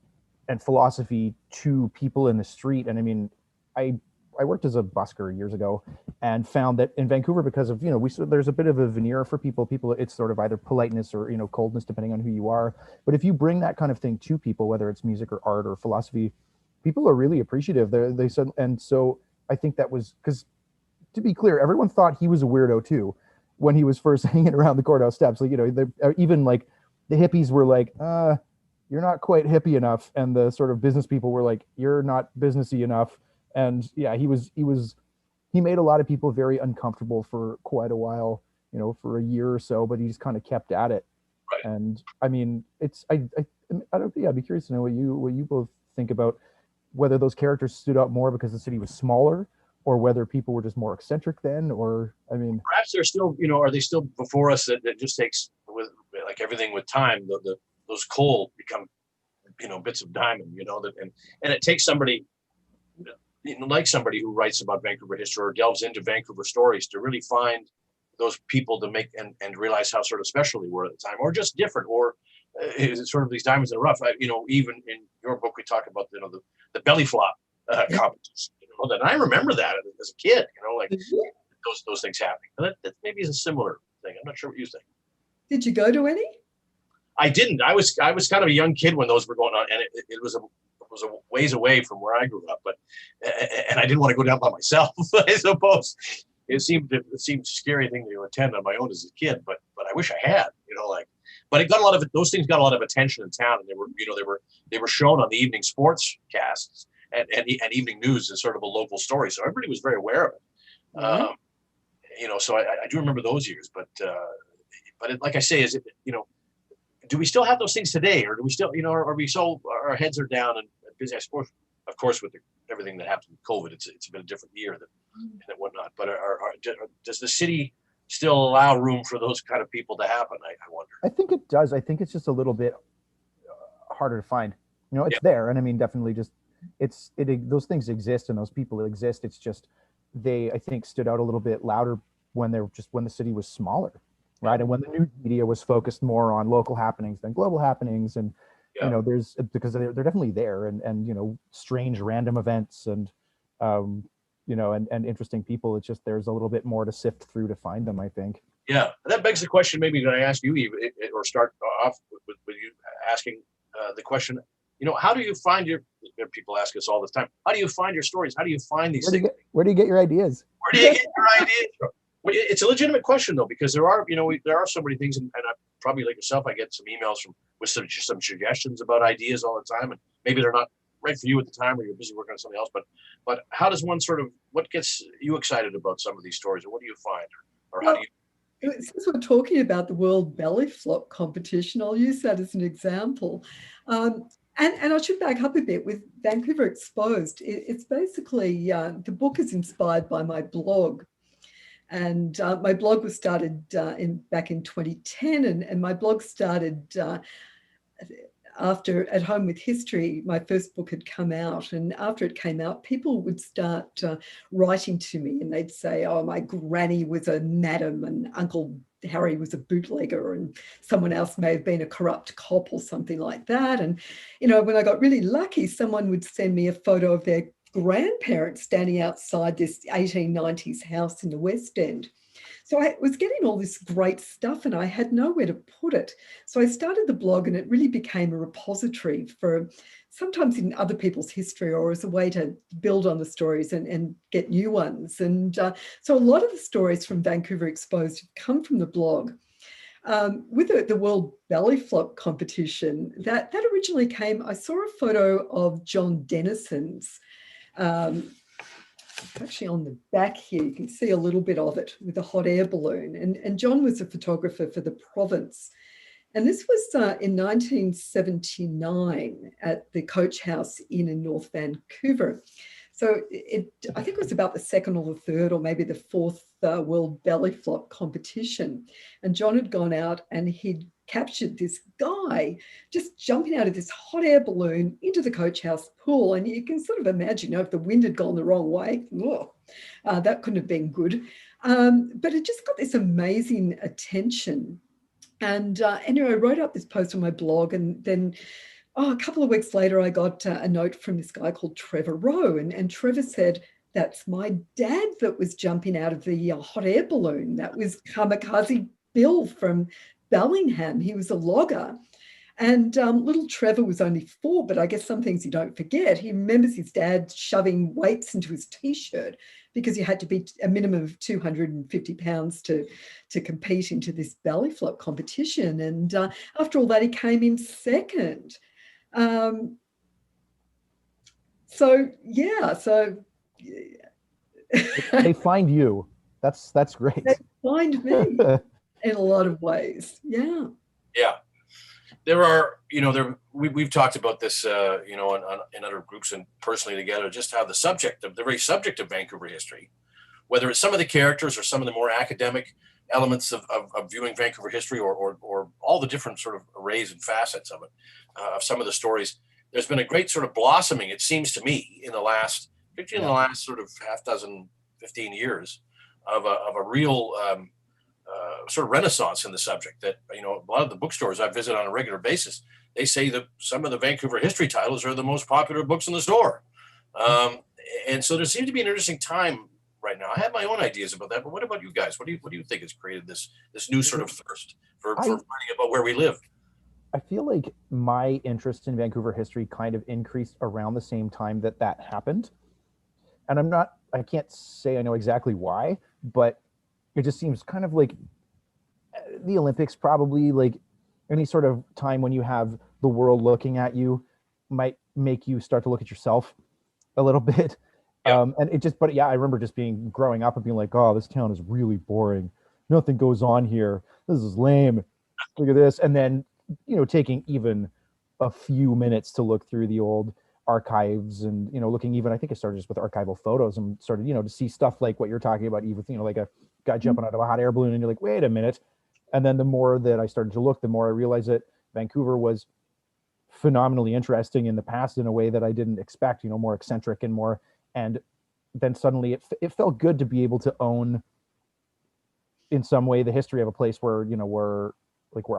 and philosophy to people in the street. And I mean, I worked as a busker years ago and found that in Vancouver, because of, there's a bit of a veneer for people, it's sort of either politeness or, coldness, depending on who you are. But if you bring that kind of thing to people, whether it's music or art or philosophy, people are really appreciative. They said, and so I think that was because, to be clear, everyone thought he was a weirdo too when he was first hanging around the courthouse steps. Like, even like the hippies were like, you're not quite hippie enough. And the sort of business people were like, you're not businessy enough. And yeah, he made a lot of people very uncomfortable for quite a while, for a year or so, but he just kind of kept at it. Right. And I mean, I'd be curious to know what you both think about whether those characters stood out more because the city was smaller or whether people were just more eccentric then, or, I mean. Perhaps they're still, are they still before us that just takes, with like everything with time, those coal become, bits of diamond, and it takes somebody, like somebody who writes about Vancouver history or delves into Vancouver stories to really find those people to make and realize how sort of special they were at the time, or just different, or sort of these diamonds in the rough. Even in your book, we talk about the belly flop competition. And I remember that as a kid. Those things happening. That maybe is a similar thing. I'm not sure what you think. Did you go to any? I didn't. I was kind of a young kid when those were going on, and it was a ways away from where I grew up, and I didn't want to go down by myself. I suppose it seemed a scary thing to attend on my own as a kid, but I wish I had, but it got those things got a lot of attention in town, and they were shown on the evening sports casts and evening news as sort of a local story, so everybody was very aware of it. Right. So I do remember those years, but like I say, is it, do we still have those things today, or do we still, are we so, our heads are down and busy? I suppose, of course, with everything that happened with COVID, it's been a different year and whatnot. But does the city still allow room for those kind of people to happen? I wonder. I think it does. I think it's just a little bit harder to find. It's there, and I mean, definitely, just those things exist and those people exist. It's just they, I think, stood out a little bit louder when the city was smaller, right? And when the news media was focused more on local happenings than global happenings, and there's, because they're definitely there, and strange random events and and interesting people. It's just there's a little bit more to sift through to find them, I think. Yeah, that begs the question. Maybe that I ask you, Eve, or start off with you asking the question. How do you find people ask us all the time, how do you find your stories? How do you find these things? Where do you get your ideas? Where do you get your ideas from? It's a legitimate question, though, because there are so many things, and I probably, like yourself, I get some emails with some suggestions about ideas all the time, and maybe they're not right for you at the time, or you're busy working on something else. But how does one what gets you excited about some of these stories, or what do you find, or how do you? Since we're talking about the World Belly Flop competition, I'll use that as an example. And I should back up a bit with Vancouver Exposed. It's basically, the book is inspired by my blog. And my blog was started back in 2010, and my blog started after At Home with History. My first book had come out, and after it came out, people would start writing to me, and they'd say, oh, my granny was a madam, and Uncle Harry was a bootlegger, and someone else may have been a corrupt cop or something like that. And, when I got really lucky, someone would send me a photo of their grandparents standing outside this 1890s house in the West End. So I was getting all this great stuff, and I had nowhere to put it. So I started the blog, and it really became a repository for sometimes in other people's history, or as a way to build on the stories and get new ones. And so a lot of the stories from Vancouver Exposed have come from the blog. With the World Belly Flop competition, that originally came, I saw a photo of John Dennison's. Actually on the back here, you can see a little bit of it with a hot air balloon. And John was a photographer for the province. And this was in 1979 at the Coach House Inn in North Vancouver. So I think it was about the second or the third or maybe the fourth World Belly Flop competition. And John had gone out and he'd captured this guy just jumping out of this hot air balloon into the Coach House pool. And you can sort of imagine, if the wind had gone the wrong way, that couldn't have been good. But it just got this amazing attention. And anyway, I wrote up this post on my blog, and then a couple of weeks later, I got a note from this guy called Trevor Rowe. And Trevor said, that's my dad that was jumping out of the hot air balloon. That was Kamikaze Bill from Bellingham. He was a logger. And little Trevor was only 4, but I guess some things you don't forget. He remembers his dad shoving weights into his T-shirt because you had to be a minimum of 250 pounds to compete into this belly flop competition. And after all that, he came in second. So they find you. That's great. They find me in a lot of ways. Yeah. There are, we've talked about this, in other groups and personally together, just how the very subject of Vancouver history, whether it's some of the characters or some of the more academic elements of viewing Vancouver history, or all the different sort of arrays and facets of it, of some of the stories, there's been a great sort of blossoming, it seems to me, in the last sort of half dozen, 15 years of a real sort of renaissance in the subject. That a lot of the bookstores I visit on a regular basis, they say that some of the Vancouver history titles are the most popular books in the store, and so there seems to be an interesting time right now. I have my own ideas about that, but what about you guys? What do you think has created this new sort of thirst for finding about where we live? I feel like my interest in Vancouver history kind of increased around the same time that happened, and I can't say I know exactly why, but it just seems kind of like the Olympics, probably, like any sort of time when you have the world looking at you, might make you start to look at yourself a little bit. Yeah. And it just, but yeah, I remember just growing up and being like, oh, this town is really boring. Nothing goes on here. This is lame. Look at this. And then, taking even a few minutes to look through the old archives and, looking even, I think it started just with archival photos and started, to see stuff like what you're talking about, even, like a guy jumping out of a hot air balloon and you're like, wait a minute. And then the more that I started to look, the more I realized that Vancouver was phenomenally interesting in the past in a way that I didn't expect, more eccentric and more, and then suddenly it felt good to be able to own in some way the history of a place where, where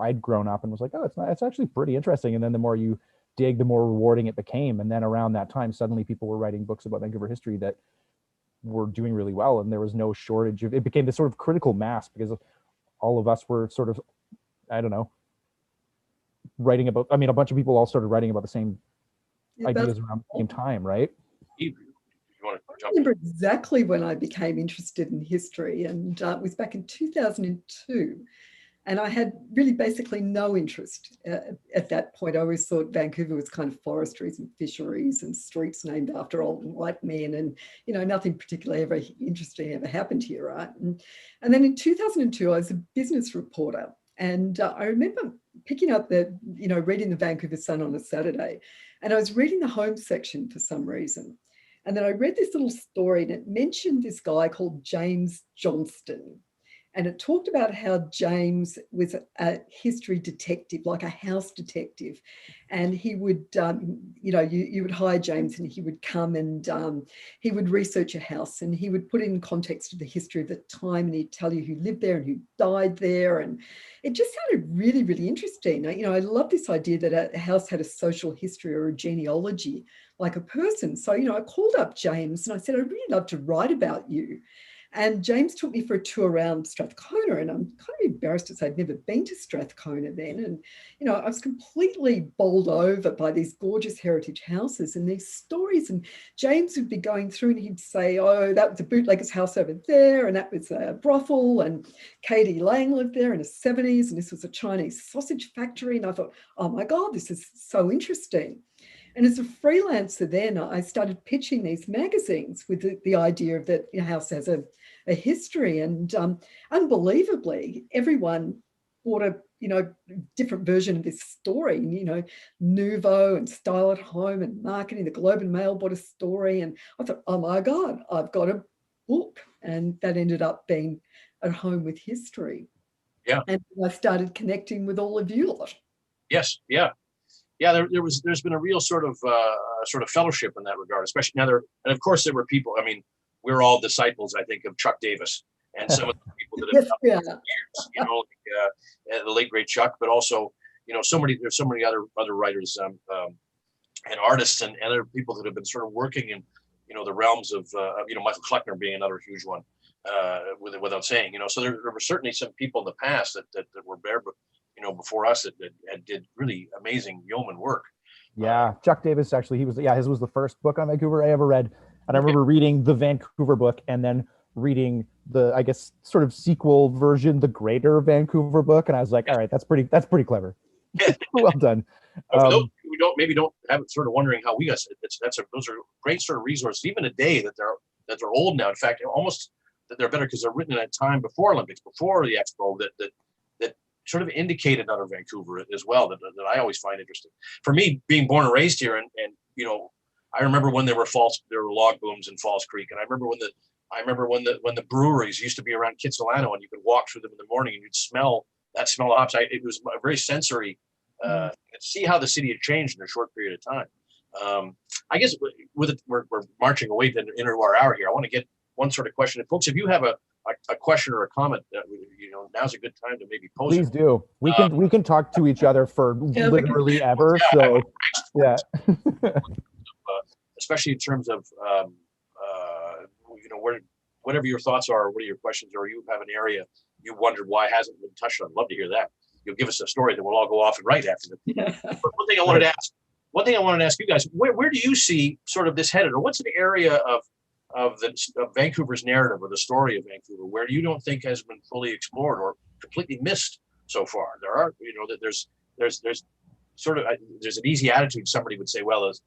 I'd grown up and was like, oh, it's actually pretty interesting. And then the more you dig, the more rewarding it became. And then around that time, suddenly people were writing books about Vancouver history that were doing really well. And there was no shortage of, it became this sort of critical mass because all of us were sort of, I don't know, writing about, a bunch of people all started writing about the same ideas around the same time, right? I remember exactly when I became interested in history, and it was back in 2002. And I had really basically no interest at that point. I always thought Vancouver was kind of forestries and fisheries and streets named after old white men, and nothing particularly ever interesting ever happened here, right? And then in 2002, I was a business reporter, and I remember picking up reading the Vancouver Sun on a Saturday, and I was reading the home section for some reason. And then I read this little story, and it mentioned this guy called James Johnston. And it talked about how James was a history detective, like a house detective. And he would, you would hire James and he would come and he would research a house and he would put it in context of the history of the time, and he'd tell you who lived there and who died there. And it just sounded really, really interesting. I love this idea that a house had a social history or a genealogy like a person. So, I called up James and I said, I'd really love to write about you. And James took me for a tour around Strathcona, and I'm kind of embarrassed to say I'd never been to Strathcona then. And, I was completely bowled over by these gorgeous heritage houses and these stories. And James would be going through and he'd say, oh, that was a bootlegger's house over there, and that was a brothel, and Katie Lang lived there in the 70s, and this was a Chinese sausage factory. And I thought, oh my God, this is so interesting. And as a freelancer then, I started pitching these magazines with the idea of that house has a history. And unbelievably, everyone bought a different version of this story. Nouveau and Style at Home and Marketing, the Globe and Mail bought a story. And I thought, oh my God, I've got a book. And that ended up being At Home with History. Yeah. And I started connecting with all of you lot. Yes. Yeah. Yeah, there's been a real sort of fellowship in that regard, especially now and of course there were people. I mean, we're all disciples, I think, of Chuck Davis and some of the people that have done it for years, the late great Chuck, but also, there's so many other writers and artists and other people that have been sort of working in, the realms of, Michael Kleckner being another huge one, without saying, so there were certainly some people in the past that were there, but before us that did really amazing yeoman work. Yeah, Chuck Davis, actually, his was the first book on Vancouver I ever read. And I remember reading the Vancouver book and then reading the, I guess, sort of sequel version, the Greater Vancouver book. And I was like, all right, that's pretty clever. Well done. For those who don't have it sort of wondering how we got it, those are great sort of resources, even today that they're old now. In fact, almost that they're better because they're written at a time before Olympics, before the Expo, that sort of indicate another Vancouver as well that I always find interesting. For me, being born and raised here, and I remember when there were log booms in Falls Creek, and I remember when the breweries used to be around Kitsilano, and you could walk through them in the morning and you'd smell of hops. It was a very sensory. See how the city had changed in a short period of time. I guess we're marching away into our hour here. I want to get one sort of question, and folks, if you have a question or a comment, now's a good time to maybe pose. Please do. We can talk to each other for literally ever. So yeah. Especially in terms of whatever your thoughts are, what are your questions, or you have an area you wondered why hasn't been touched on. I'd love to hear that. You'll give us a story that we'll all go off and write after the. But one thing I wanted to ask you guys, where do you see sort of this headed, or what's an area of Vancouver's narrative or the story of Vancouver where you don't think has been fully explored or completely missed so far? There are, that there's an easy attitude. Somebody would say, well, as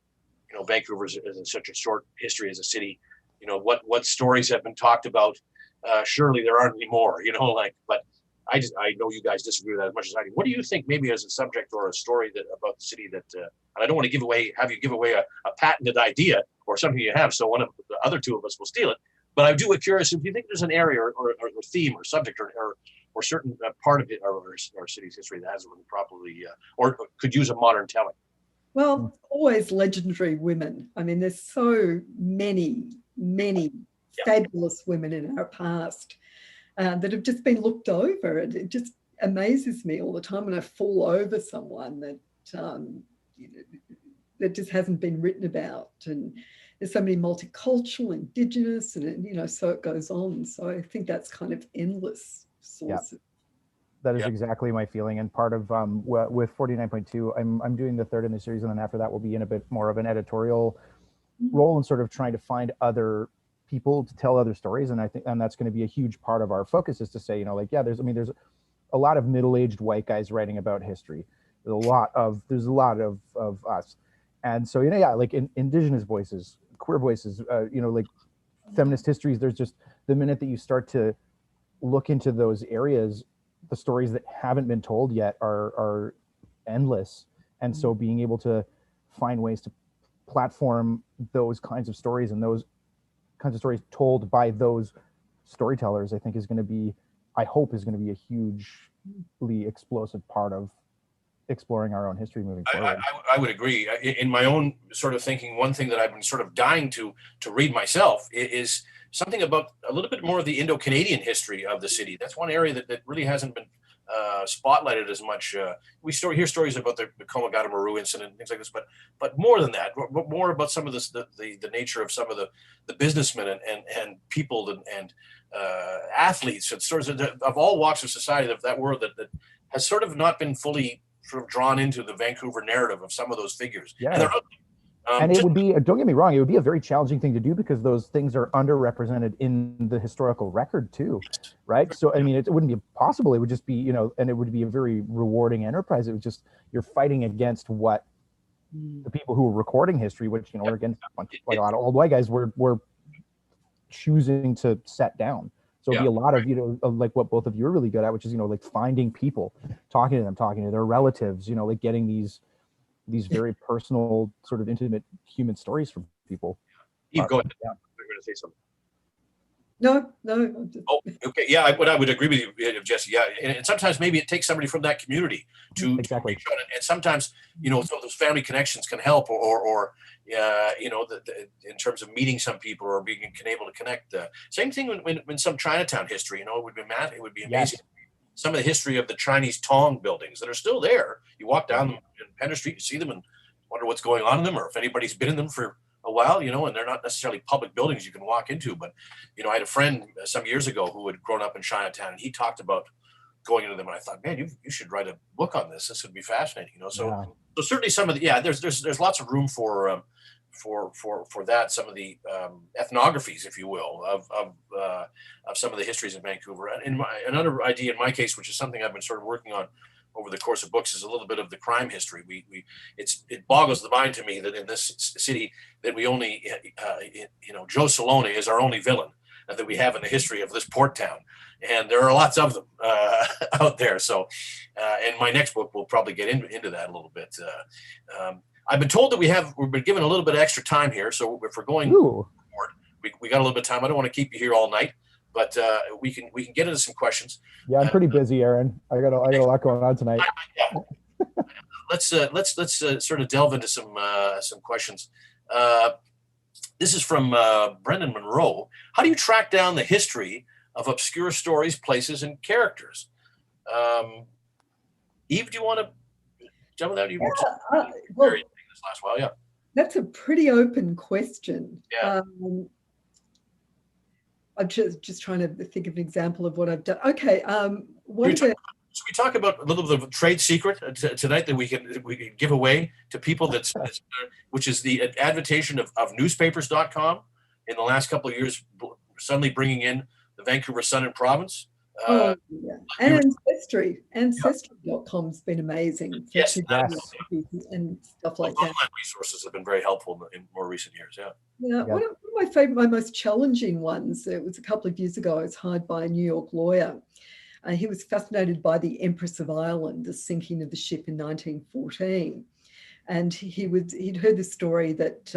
Vancouver is such a short history as a city, what stories have been talked about. Surely there aren't any more, but I know you guys disagree with that as much as I do. What do you think, maybe as a subject or a story about the city that, and I don't want to have you give away a patented idea or something you have, so one of the other two of us will steal it. But I do get curious if you think there's an area or theme or subject or certain part of it or our city's history that hasn't been properly or could use a modern telling. Well, always legendary women. I mean, there's so many fabulous women in our past that have just been looked over. It just amazes me all the time when I fall over someone that that just hasn't been written about. And there's so many multicultural, Indigenous, and so it goes on. So I think that's kind of endless sources. Yeah. That is exactly my feeling. And part of with 49.2, I'm doing the third in the series, and then after that we'll be in a bit more of an editorial role and sort of trying to find other people to tell other stories. And I think that's going to be a huge part of our focus, is to say, there's a lot of middle-aged white guys writing about history. There's a lot of us. And so, like Indigenous voices, queer voices, like feminist histories, there's just, the minute that you start to look into those areas, the stories that haven't been told yet are endless. And so being able to find ways to platform those kinds of stories and those kinds of stories told by those storytellers, I think is going to be a hugely explosive part of exploring our own history moving forward. I would agree. In my own sort of thinking, one thing that I've been sort of dying to read myself is something about a little bit more of the Indo-Canadian history of the city. That's one area that really hasn't been spotlighted as much. We hear stories about the Komagata Maru incident and things like this, but more than that, more about some of this, the nature of some of the businessmen and people and athletes and stories of all walks of society of that world that has sort of not been fully sort of drawn into the Vancouver narrative of some of those figures. Yeah. And it would be, don't get me wrong, it would be a very challenging thing to do because those things are underrepresented in the historical record too, right? So, I mean, it wouldn't be possible. It would just be, and it would be a very rewarding enterprise. It was just, you're fighting against what the people who were recording history, which, are against like a lot of old white guys were choosing to set down. So it'd be a lot of, like what both of you are really good at, which is, like finding people, talking to them, talking to their relatives, like getting these very personal, sort of intimate human stories from people. Eve, go ahead. Yeah. You're going to say something. No. Oh, okay. Yeah, I would agree with you, Jesse. Yeah, and sometimes maybe it takes somebody from that community to reach out, and sometimes so those family connections can help, or in terms of meeting some people or being able to connect. Same thing when some Chinatown history. It would be amazing. Yes. Some of the history of the Chinese Tong buildings that are still there. You walk down in Penn Street, you see them and wonder what's going on in them, or if anybody's been in them for a while, and they're not necessarily public buildings you can walk into. But, I had a friend some years ago who had grown up in Chinatown, and he talked about going into them. And I thought, man, you should write a book on this. This would be fascinating, So certainly some of the, there's lots of room for that, some of the ethnographies, if you will, of some of the histories of Vancouver. And another idea in my case, which is something I've been sort of working on over the course of books, is a little bit of the crime history. It boggles the mind to me that in this city that we only, Joe Salone is our only villain that we have in the history of this port town. And there are lots of them out there. So, and my next book will probably get into that a little bit. I've been told that we've been given a little bit of extra time here. So if we're going forward, we got a little bit of time. I don't want to keep you here all night, but we can get into some questions. Yeah, I'm pretty busy, Aaron. I got a lot going on tonight. Let's sort of delve into some questions. This is from Brendan Monroe. How do you track down the history of obscure stories, places, and characters? Eve, do you want to jump with that? This last while, yeah. That's a pretty open question. Yeah. I'm just trying to think of an example of what I've done. Okay. Should we talk about a little bit of a trade secret tonight that we can give away to people? Which is the adaptation of newspapers.com in the last couple of years, suddenly bringing in the Vancouver Sun and Province Oh, yeah. And Ancestry.com's been amazing for Yes, and stuff like online that. resources have been very helpful in more recent years. Yeah. Yeah, Yeah. one of my favorite, my most challenging ones, it was a couple of years ago, I was hired by a New York lawyer. He was fascinated by the Empress of Ireland, the sinking of the ship in 1914. And he'd heard the story that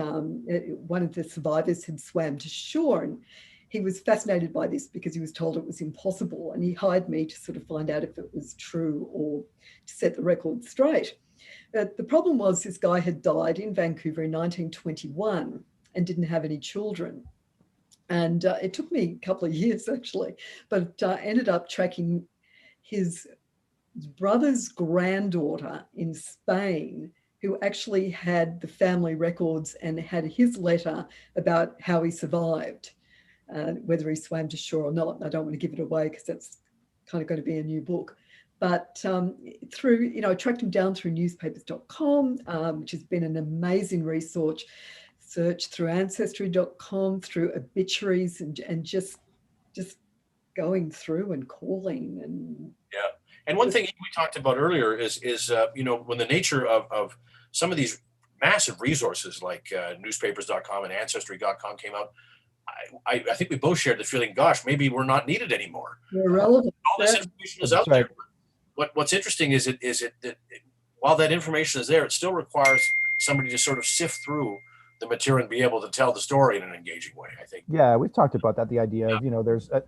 one of the survivors had swam to shore, and he was fascinated by this because he was told it was impossible. And he hired me to sort of find out if it was true or to set the record straight. The problem was this guy had died in Vancouver in 1921 and didn't have any children. And it took me a couple of years, actually, but ended up tracking his brother's granddaughter in Spain, who actually had the family records and had his letter about how he survived, whether he swam to shore or not. I don't want to give it away because that's kind of going to be a new book. But through, I tracked him down through newspapers.com, which has been an amazing research, search through ancestry.com, through obituaries, and just going through and calling. And yeah. And one thing we talked about earlier is when the nature of some of these massive resources like newspapers.com and ancestry.com came out, I think we both shared the feeling, gosh, maybe we're not needed anymore. They're irrelevant. All this information is out there. What's interesting is that while that information is there, it still requires somebody to sort of sift through the material and be able to tell the story in an engaging way, I think. Yeah, we've talked about that. The idea of,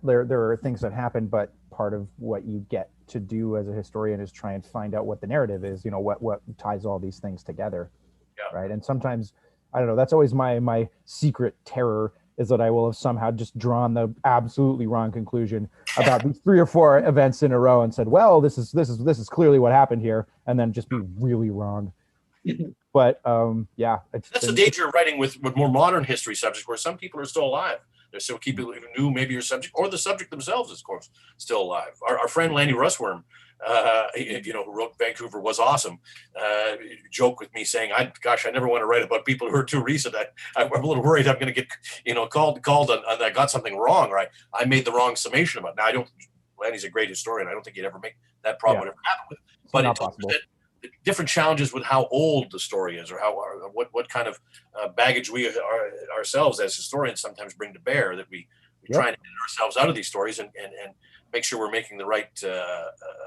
there are things that happen, but part of what you get to do as a historian is try and find out what the narrative is, what ties all these things together. Yeah. Right. And sometimes, I don't know, that's always my secret terror, is that I will have somehow just drawn the absolutely wrong conclusion about these 3 or 4 events in a row and said, well, this is clearly what happened here, and then just be really wrong. But yeah, that's the danger of writing with more modern history subjects, where some people are still alive. There's still people who knew maybe your subject, or the subject themselves, of course, still alive. Our friend Lanny Russworm, who wrote Vancouver Was Awesome, joked with me saying, I never want to write about people who are too recent. I'm a little worried I'm going to get called on I got something wrong, or I made the wrong summation about it. Now, Lanny's a great historian. I don't think he'd ever make that problem would ever happen with it. But not possible. Different challenges with how old the story is, or what kind of baggage we ourselves as historians sometimes bring to bear, that we try and edit ourselves out of these stories and make sure we're making the right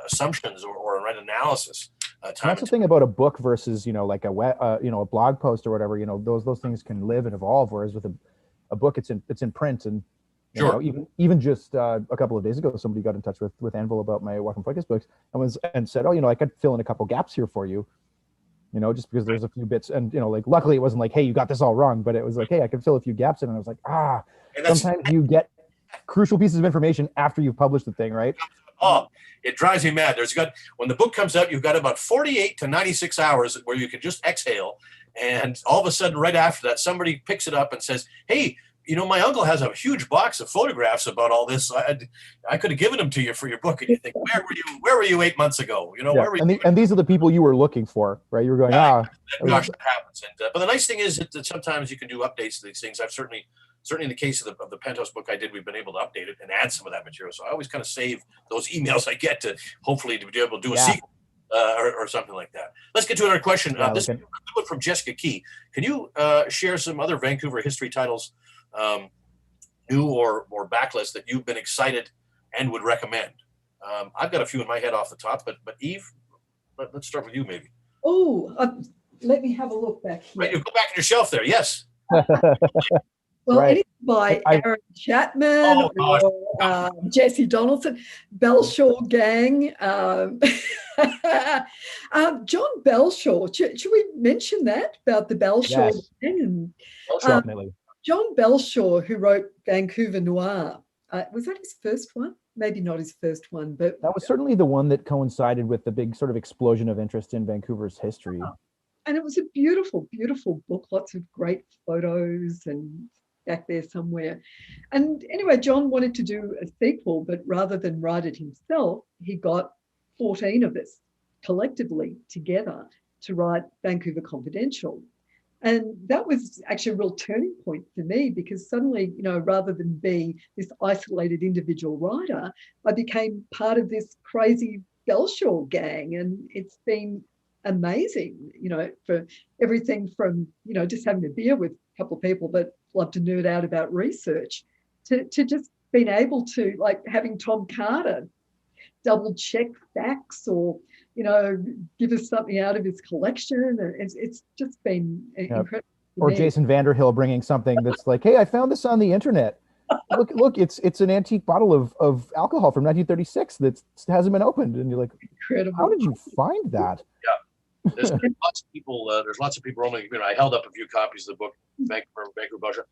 assumptions or right analysis. That's the thing about a book versus like a blog post or whatever. Those things can live and evolve, whereas with a book, it's in print. And even just a couple of days ago, somebody got in touch with Anvil about my Walk and Focus books and said, I could fill in a couple gaps here for you, just because there's a few bits, and luckily it wasn't like, hey, you got this all wrong, but it was like, hey, I could fill a few gaps in, and I was like, sometimes you get crucial pieces of information after you've published the thing, right? Oh, it drives me mad. When the book comes out, you've got about 48 to 96 hours where you can just exhale, and all of a sudden, right after that, somebody picks it up and says, hey, my uncle has a huge box of photographs about all this. I could have given them to you for your book. And you think, where were you 8 months ago? Where were you? And these are the people you were looking for, right? You were going, gosh, that happens. But the nice thing is that sometimes you can do updates to these things. I've certainly in the case of the Penthouse book I did, we've been able to update it and add some of that material. So I always kind of save those emails I get to hopefully to be able to do a sequel or something like that. Let's get to another question. This is a good one from Jessica Key. Can you share some other Vancouver history titles, new or backlist, that you've been excited and would recommend? I've got a few in my head off the top, but Eve, let's start with you maybe. Oh, let me have a look back here. Right, you go back on your shelf there. Yes. Well, anything by Aaron Chapman or Jesse Donaldson, Belshaw Gang, John Belshaw. Should we mention that about the Belshaw Gang? Definitely. John Belshaw, who wrote Vancouver Noir. Was that his first one? Maybe not his first one, but that was certainly the one that coincided with the big sort of explosion of interest in Vancouver's history. And it was a beautiful, beautiful book. Lots of great photos and back there somewhere. And anyway, John wanted to do a sequel, but rather than write it himself, he got 14 of us collectively together to write Vancouver Confidential. And that was actually a real turning point for me, because suddenly, rather than being this isolated individual writer, I became part of this crazy Belshaw gang. And it's been amazing, for everything from, just having a beer with a couple of people that love to nerd out about research to just being able to, like, having Tom Carter double check facts or give us something out of his collection. It's just been incredible. Or Jason Vanderhill bringing something that's like, hey, I found this on the internet. Look, it's an antique bottle of alcohol from 1936 that hasn't been opened, and you're like, incredible. How did you find that? Yeah, there's lots of people. There's lots of people roaming. I held up a few copies of the book, Vancouver Belgium.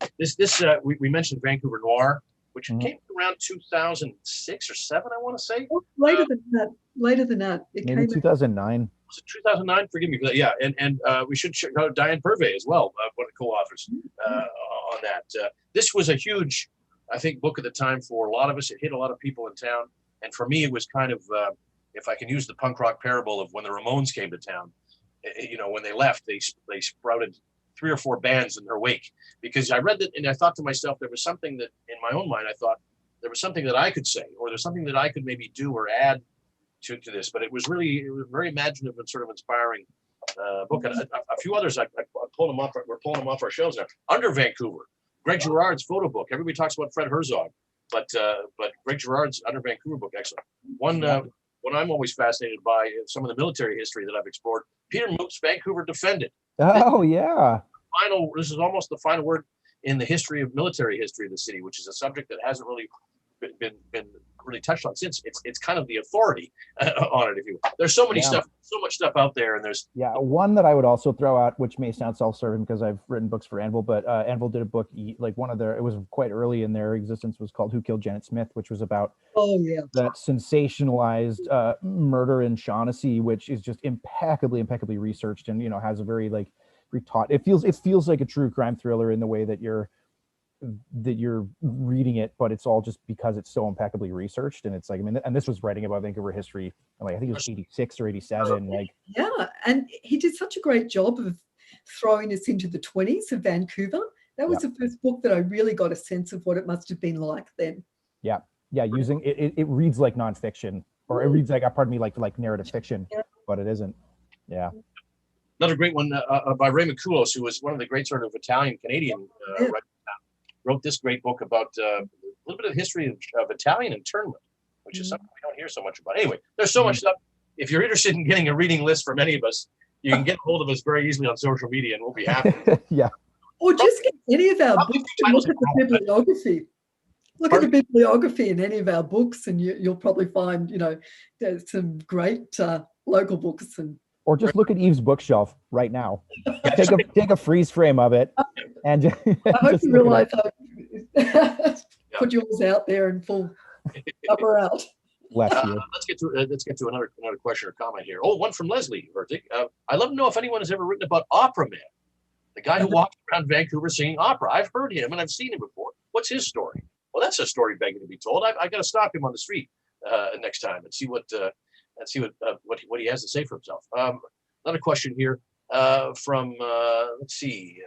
We mentioned Vancouver Noir, which came around 2006 or 7, I want to say. Later than that. It maybe came 2009. Was it 2009? Forgive me for that. Yeah, and we should check out Diane Purvey as well, one of the co-authors on that. This was a huge, I think, book at the time for a lot of us. It hit a lot of people in town, and for me, it was kind of, if I can use the punk rock parable of when the Ramones came to town. When they left, they sprouted 3 or 4 bands in their wake, because I read that and I thought to myself, there was something that in my own mind, I thought there was something that I could say, or there's something that I could maybe do or add to this. But it was very imaginative and sort of inspiring book. And a few others, I pulled them off. We're pulling them off our shelves now. Under Vancouver, Greg Girard's photo book. Everybody talks about Fred Herzog, but Greg Girard's Under Vancouver book, excellent. What I'm always fascinated by is some of the military history that I've explored. Peter Mook's Vancouver Defended. Oh, yeah. This is almost the final word in the history of military history of the city, which is a subject that hasn't really been really touched on since. It's kind of the authority on it, if you will. There's so much stuff out there, and there's one that I would also throw out, which may sound self-serving because I've written books for Anvil, but Anvil did a book, like it was quite early in their existence, was called Who Killed Janet Smith, which was about that sensationalized murder in Shaughnessy, which is just impeccably researched, and has a very retaught. It feels like a true crime thriller in the way that you're reading it, but it's all just because it's so impeccably researched. And it's and this was writing about Vancouver history, I think it was 86 or 87. And he did such a great job of throwing us into the 20s of Vancouver. That was the first book that I really got a sense of what it must have been like then. Using it reads like nonfiction, or it reads like narrative fiction, but it isn't. Another great one by Ray McCoulos, who was one of the great sort of Italian Canadian writers, wrote this great book about a little bit of the history of Italian internment, which is something we don't hear so much about. Anyway, there's so much stuff. If you're interested in getting a reading list from any of us, you can get hold of us very easily on social media, and we'll be happy. Or just get any of our books and look at the bibliography. Look at the bibliography in any of our books, and you'll probably find, there's some great local books. Or just look at Eve's bookshelf right now. Take a freeze frame of it, and I hope you realize I put yours out there in full cover out. Let's get to another question or comment here. One from Leslie Vertig. I'd love to know if anyone has ever written about Opera Man, the guy who walked around Vancouver singing opera. I've heard him and I've seen him before. What's his story? Well, that's a story begging to be told. I got to stop him on the street next time and see what he has to say for himself. Another question here from from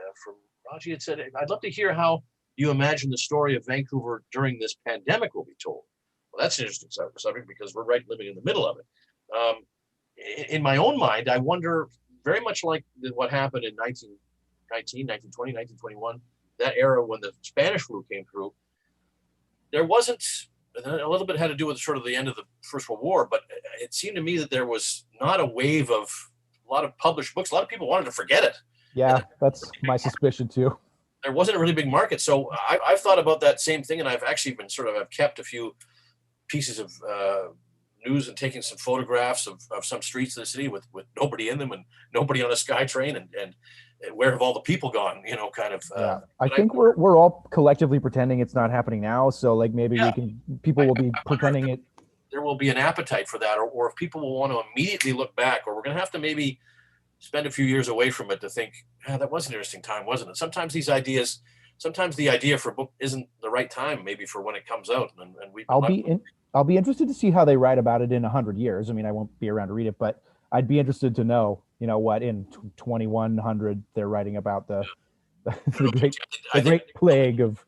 Raji. It said, I'd love to hear how you imagine the story of Vancouver during this pandemic will be told. Well, that's an interesting subject because we're living in the middle of it. In my own mind, I wonder, very much like what happened in 1919, 1920, 1921, that era when the Spanish flu came through, there wasn't, a little bit had to do with sort of the end of the First World War, but it seemed to me that there was not a wave of a lot of published books. A lot of people wanted to forget it. Yeah, that's my suspicion too. There wasn't a really big market. So I've thought about that same thing, and I've actually been I've kept a few pieces of news and taking some photographs of some streets of the city with nobody in them and nobody on a SkyTrain and where have all the people gone, kind of. I think we're all collectively pretending it's not happening now. So maybe people will be pretending it. There will be an appetite for that, or if people will want to immediately look back, or we're going to have to maybe spend a few years away from it to think, that was an interesting time, wasn't it? Sometimes the idea for a book isn't the right time, maybe for when it comes out. And I'll be interested to see how they write about it in 100 years. I mean, I won't be around to read it, but I'd be interested to know you know what, in 2100 they're writing about the the I think great plague of.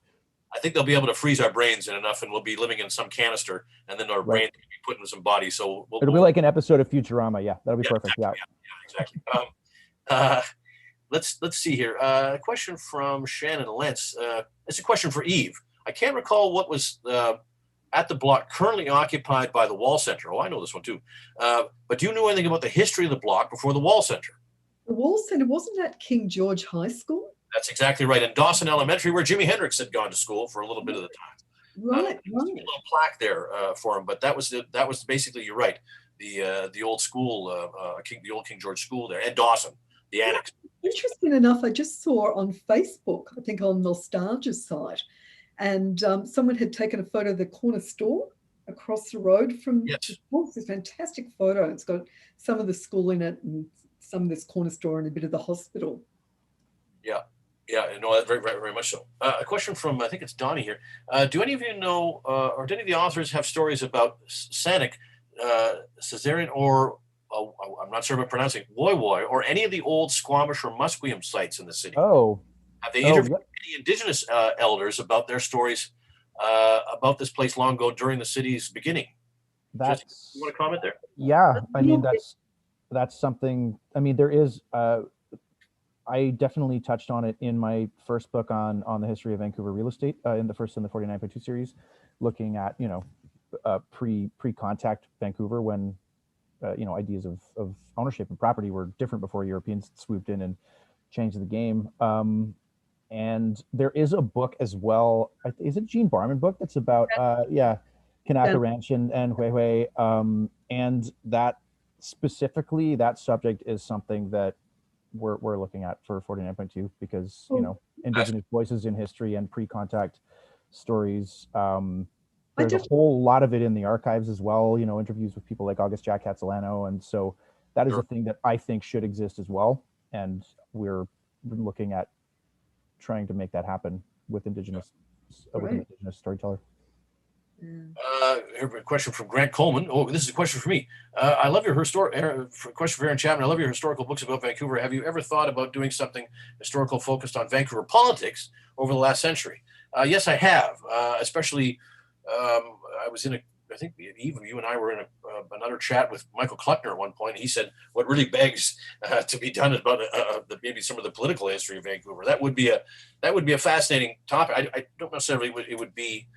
I think they'll be able to freeze our brains in enough, and we'll be living in some canister, and then our brains will be put into some bodies. So it'll be like an episode of Futurama. Yeah, that'll be perfect. Exactly. Let's see here. A question from Shannon Lentz. It's a question for Eve. I can't recall what was at the block currently occupied by the Wall Center. Oh, I know this one too. But do you know anything about the history of the block before the Wall Center? The Wall Center, wasn't that King George High School? That's exactly right. And Dawson Elementary, where Jimi Hendrix had gone to school for a little bit of the time. Right. A little plaque there for him, but that was basically, you're right, the old school, the old King George School there, and Dawson, the annex. Interesting enough, I just saw on Facebook, I think on Nostalgia's site, and someone had taken a photo of the corner store across the road from the school. It's a fantastic photo. It's got some of the school in it and some of this corner store and a bit of the hospital. Yeah, no, very, very, very much so. A question from, I think it's Donnie here. Do any of you know, or do any of the authors have stories about Sanic, Caesarean, or I'm not sure if I'm pronouncing Woy Woy, or any of the old Squamish or Musqueam sites in the city? Oh. Have they interviewed any Indigenous elders about their stories about this place long ago during the city's beginning? That's, Jesse, you want to comment there? Yeah, I mean, that's something, I mean, there is, I definitely touched on it in my first book on the history of Vancouver real estate, in the 49.2 series, looking at, you know, pre-contact Vancouver, when, you know, ideas of ownership and property were different before Europeans swooped in and changed the game. And there is a book as well. Is it Gene Barman book that's about, Kanaka Ranch and Huehue. And that specifically, that subject is something that we're looking at for 49.2, because, you know, Indigenous voices in history and pre-contact stories. There's a whole lot of it in the archives as well, you know, interviews with people like August Jack Catalano. And so that is a thing that I think should exist as well. And we're looking at trying to make that happen with Indigenous, with an Indigenous storyteller. A question from Grant Coleman. Oh, this is a question for me. I love your question for Aaron Chapman. I love your historical books about Vancouver. Have you ever thought about doing something historical focused on Vancouver politics over the last century? Yes, I have. Especially, I was in I think even you and I were in another chat with Michael Kluckner at one point. He said what really begs to be done is about maybe some of the political history of Vancouver. That would be a fascinating topic. I don't necessarily it would be.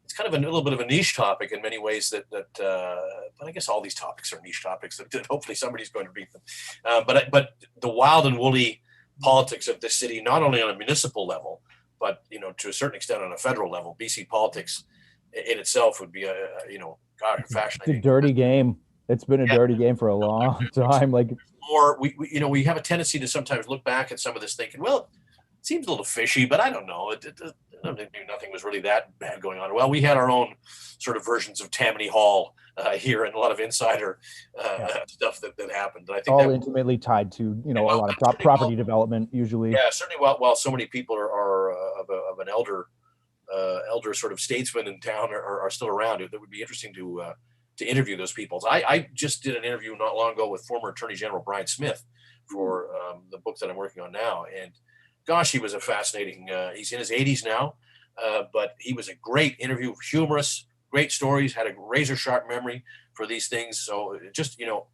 It's kind of a little bit of a niche topic in many ways but I guess all these topics are niche topics that hopefully somebody's going to read them. But the wild and woolly politics of this city, not only on a municipal level, but, you know, to a certain extent on a federal level, BC politics in itself would be fascinating. It's a dirty game. It's been a dirty game for a long time. Like, or we have a tendency to sometimes look back at some of this thinking, well, it seems a little fishy, but I don't know. Nothing was really that bad going on. Well, we had our own sort of versions of Tammany Hall here, and a lot of insider stuff that happened. And I think all intimately tied to, you know, a lot of property development usually. Yeah, certainly. While so many people are of an elder sort of statesman in town are still around, it would be interesting to interview those people. I just did an interview not long ago with former Attorney General Brian Smith for the book that I'm working on now, and gosh, he was a fascinating, he's in his 80s now, but he was a great interview, humorous, great stories, had a razor sharp memory for these things. So just, you know,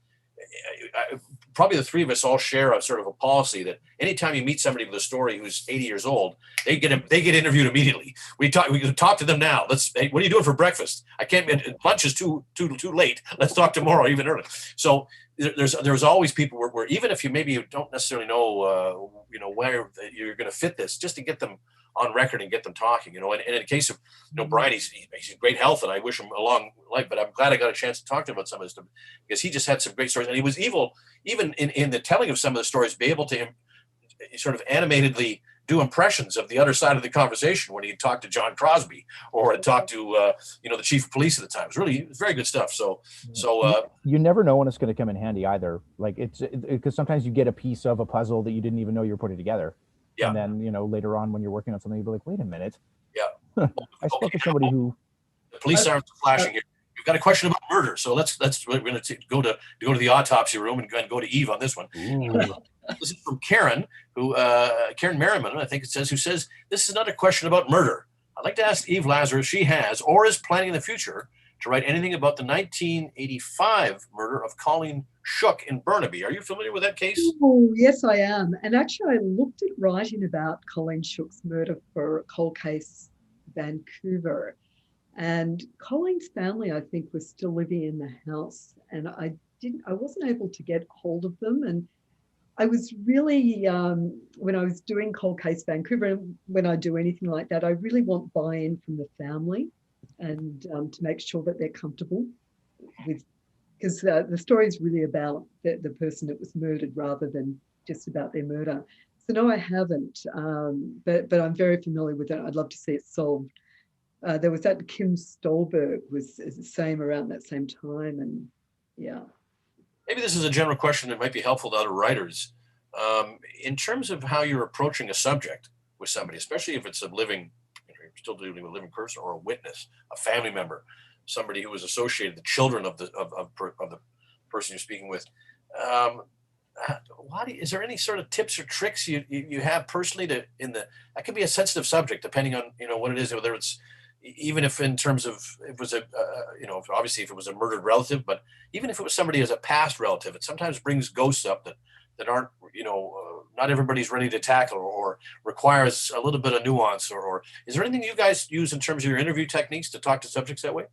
probably the three of us all share a sort of a policy that anytime you meet somebody with a story who's 80 years old, they get interviewed immediately. We can talk to them now. Hey, what are you doing for breakfast? I can't, lunch is too late. Let's talk tomorrow, even early. So there's always people where even if you don't necessarily know, where you're going to fit this, just to get them on record and get them talking, you know. And in the case of, you know, Brian, he's in great health, and I wish him a long life. But I'm glad I got a chance to talk to him about some of this stuff, because he just had some great stories, and he was even in the telling of some of the stories, be able to sort of animatedly do impressions of the other side of the conversation when he talked to John Crosby or had talked to the chief of police at the time. It was very good stuff. So you never know when it's going to come in handy either. Like it's because sometimes you get a piece of a puzzle that you didn't even know you were putting together. Yeah. And then, you know, later on when you're working on something, you'll be like, wait a minute. Yeah. I spoke to somebody who. The police sirens are flashing here. We've got a question about murder, so we're going to go to the autopsy room and go to Eve on this one. This is from Karen, Karen Merriman, I think it says, who says, this is not a question about murder. I'd like to ask Eve Lazarus if she has or is planning in the future to write anything about the 1985 murder of Colleen Shook in Burnaby. Are you familiar with that case? Oh, yes, I am. And actually, I looked at writing about Colleen Shook's murder for Cold Case Vancouver. And Colleen's family, I think, was still living in the house. And I wasn't able to get hold of them. And I was really, when I was doing Cold Case Vancouver, when I do anything like that, I really want buy-in from the family and to make sure that they're comfortable with, because the story is really about the person that was murdered rather than just about their murder. So no, I haven't, but I'm very familiar with it. I'd love to see it solved. There was that Kim Stolberg was the same around that same time, and yeah. Maybe this is a general question that might be helpful to other writers. In terms of how you're approaching a subject with somebody, especially if it's a living, you're still dealing with a living person or a witness, a family member, somebody who was associated, the children of the person you're speaking with. Is there any sort of tips or tricks you have personally that could be a sensitive subject depending on what it is, whether it's even if in terms of it was obviously if it was a murdered relative, but even if it was somebody as a past relative, it sometimes brings ghosts up that aren't not everybody's ready to tackle or requires a little bit of nuance or is there anything you guys use in terms of your interview techniques to talk to subjects that way?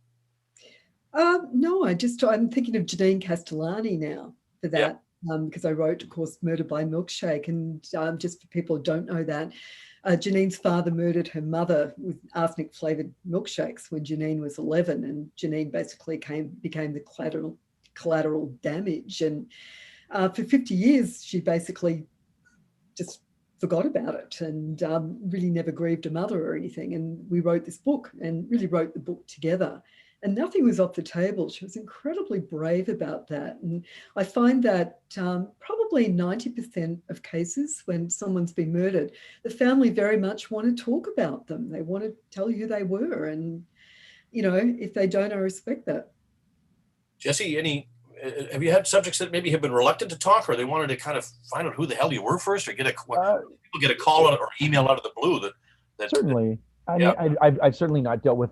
No, I'm thinking of Janine Castellani now for that. Yeah. Because I wrote, of course, Murder by Milkshake. And just for people who don't know that, Janine's father murdered her mother with arsenic-flavoured milkshakes when Janine was 11. And Janine basically became the collateral damage. And for 50 years, she basically just forgot about it and really never grieved her mother or anything. And we wrote this book and really wrote the book together. And nothing was off the table. She was incredibly brave about that. And I find that probably 90% of cases when someone's been murdered, the family very much want to talk about them. They want to tell you who they were. And, if they don't, I respect that. Jesse, have you had subjects that maybe have been reluctant to talk or they wanted to kind of find out who the hell you were first or people get a call out or email out of the blue that certainly. I mean, I've certainly not dealt with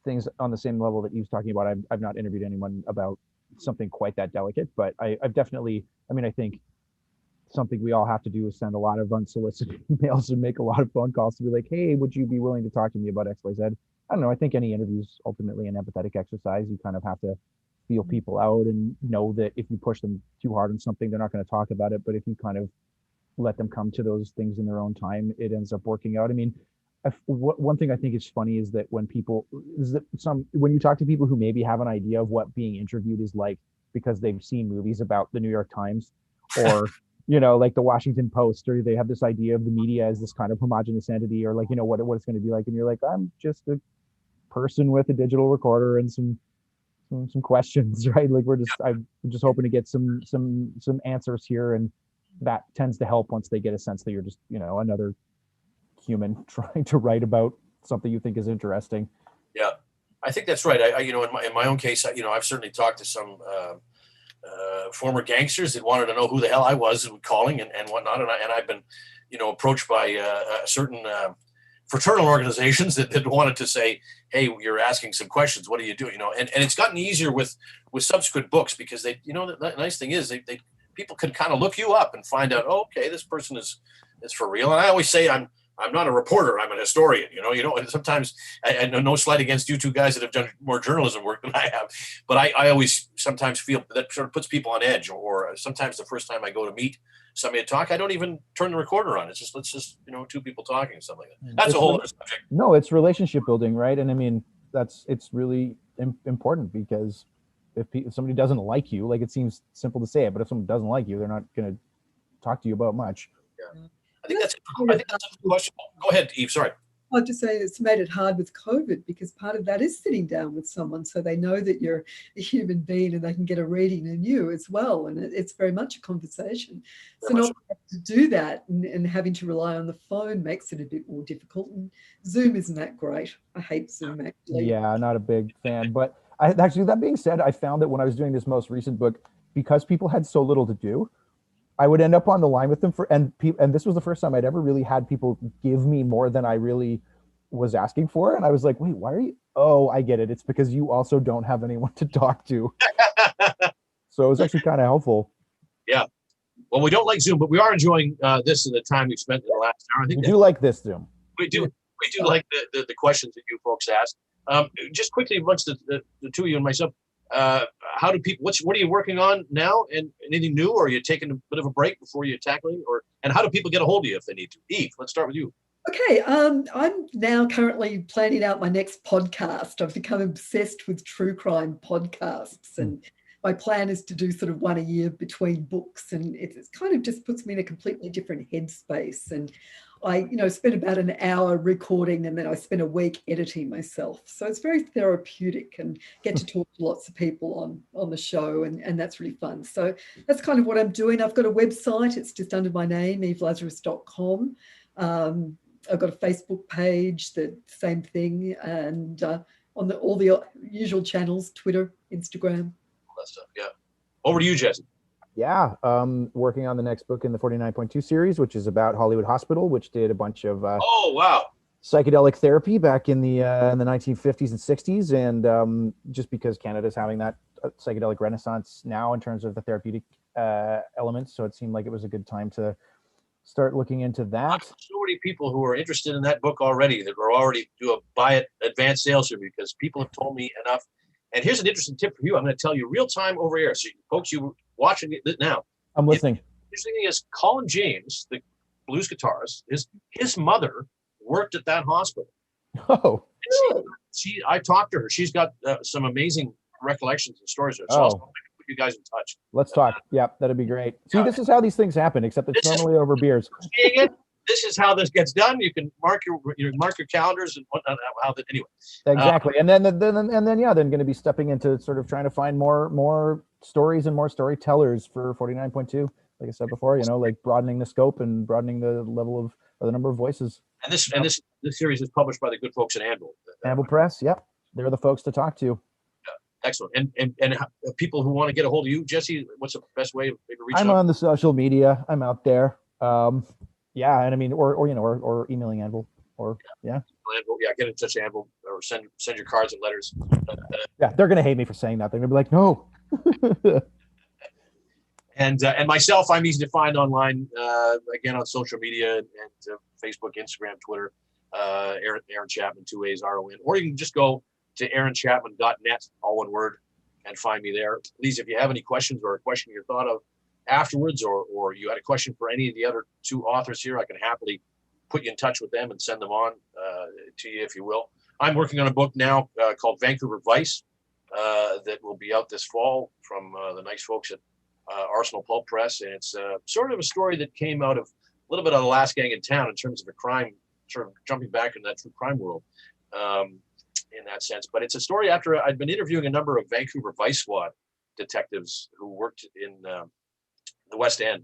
things on the same level that Eve's talking about. I've not interviewed anyone about something quite that delicate, but I've definitely, I think something we all have to do is send a lot of unsolicited emails and make a lot of phone calls to be like, hey, would you be willing to talk to me about XYZ? I don't know. I think any interview is ultimately an empathetic exercise. You kind of have to feel people out and know that if you push them too hard on something, they're not going to talk about it. But if you kind of let them come to those things in their own time, it ends up working out. I mean, one thing I think is funny is that when you talk to people who maybe have an idea of what being interviewed is like because they've seen movies about the New York Times or like the Washington Post, or they have this idea of the media as this kind of homogenous entity, or like what it's going to be like, and you're like, I'm just a person with a digital recorder and some questions, right? Like I'm just hoping to get some answers here, and that tends to help once they get a sense that you're just another human trying to write about something you think is interesting. Yeah, I think that's right. In my own case, I've certainly talked to some former gangsters that wanted to know who the hell I was and calling and whatnot, and I've been approached by certain fraternal organizations that wanted to say, hey, you're asking some questions, what do you do? And it's gotten easier with subsequent books because they the nice thing is they people can kind of look you up and find out, oh, okay, this person is for real. And I always say I'm not a reporter, I'm an historian, and sometimes I know no slight against you two guys that have done more journalism work than I have, but I always sometimes feel that sort of puts people on edge, or sometimes the first time I go to meet somebody to talk, I don't even turn the recorder on. It's just, let's just, two people talking and stuff like that. That's a whole other subject. No, it's relationship building, right? And I mean, it's really important because if somebody doesn't like you, like it seems simple to say it, but if someone doesn't like you, they're not going to talk to you about much. Yeah. I think that's a question. Go ahead, Eve. Sorry. I'll just say it's made it hard with COVID because part of that is sitting down with someone so they know that you're a human being and they can get a reading in you as well. And it's very much a conversation. So not having to do that and having to rely on the phone makes it a bit more difficult. And Zoom isn't that great. I hate Zoom, actually. Yeah, not a big fan. But Actually, that being said, I found that when I was doing this most recent book, because people had so little to do, I would end up on the line with them and this was the first time I'd ever really had people give me more than I really was asking for. And I was like, wait, why are you? Oh, I get it. It's because you also don't have anyone to talk to. So it was actually kind of helpful. Yeah. Well, we don't like Zoom, but we are enjoying this and the time we've spent in the last hour. I think we do like this Zoom. We do like the questions that you folks ask. Just quickly, amongst the two of you and myself, how do people? What are you working on now? And anything new, or are you taking a bit of a break before you're tackling? And how do people get a hold of you if they need to? Eve, let's start with you. Okay, I'm now currently planning out my next podcast. I've become obsessed with true crime podcasts, and my plan is to do sort of one a year between books, and it kind of just puts me in a completely different headspace. And I, spend about an hour recording, and then I spend a week editing myself. So it's very therapeutic, and get to talk to lots of people on the show, and that's really fun. So that's kind of what I'm doing. I've got a website. It's just under my name, evelazarus.com. I've got a Facebook page, the same thing, and on all the usual channels, Twitter, Instagram. All that stuff, yeah. Over to you, Jesse. Yeah, working on the next book in the 49.2 series, which is about Hollywood Hospital, which did a bunch of oh wow, psychedelic therapy back in the 1950s and 60s, and just because Canada's having that psychedelic renaissance now in terms of the therapeutic elements, so it seemed like it was a good time to start looking into that. So many people who are interested in that book already that are already buy it advanced sales for me, because people have told me enough. And here's an interesting tip for you. I'm going to tell you real time over air. So folks, you watching it now. I'm listening. Interesting thing is Colin James, the blues guitarist, his mother worked at that hospital. Oh. I talked to her. She's got some amazing recollections and stories. So I'll put you guys in touch. Let's talk. Yeah, that'd be great. See, this is how these things happen, except it's normally over beers. This is how this gets done. You can mark your calendars and whatnot. Anyway. Exactly, and then going to be stepping into sort of trying to find more stories and more storytellers for 49.2. Like I said before, like broadening the scope and broadening the level of or the number of voices. And this series is published by the good folks at Anvil. Anvil Press. Yep, they're the folks to talk to. Excellent. And people who want to get a hold of you, Jesse, what's the best way to reach out? I'm on the social media. I'm out there. Yeah, and I mean, or emailing Anvil, or Anvil, get in touch with Anvil, or send your cards and letters. Yeah, they're gonna hate me for saying that. They're gonna be like, no. And myself, I'm easy to find online. Again, on social media and Facebook, Instagram, Twitter. Aaron Chapman, 2 A's, RON. Or you can just go to aaronchapman.net, all one word, and find me there. Please, if you have any questions or a question you thought of afterwards, or you had a question for any of the other two authors here, I can happily put you in touch with them and send them on to you, if you will. I'm working on a book now called Vancouver Vice that will be out this fall from the nice folks at Arsenal Pulp Press, and it's sort of a story that came out of a little bit of the last gang in town in terms of a crime, sort of jumping back in that true crime world. In that sense, but it's a story after I'd been interviewing a number of Vancouver Vice Squad detectives who worked in the West End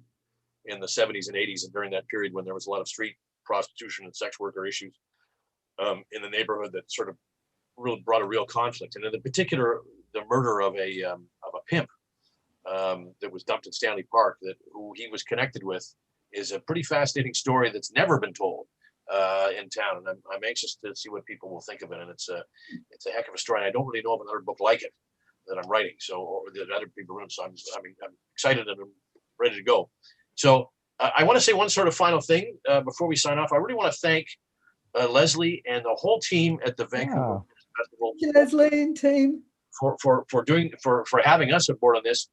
in the 70s and 80s, and during that period when there was a lot of street prostitution and sex worker issues in the neighborhood that sort of really brought a real conflict. And in particular, the murder of a pimp that was dumped in Stanley Park, who he was connected with, is a pretty fascinating story that's never been told in town, and I'm anxious to see what people will think of it. And it's a heck of a story. And I don't really know of another book like it that I'm writing, or that other people are in. So I'm excited and I'm ready to go. So I want to say one sort of final thing before we sign off. I really want to thank Leslie and the whole team at the Vancouver Festival. Thank you, Leslie and team, for having us aboard on this.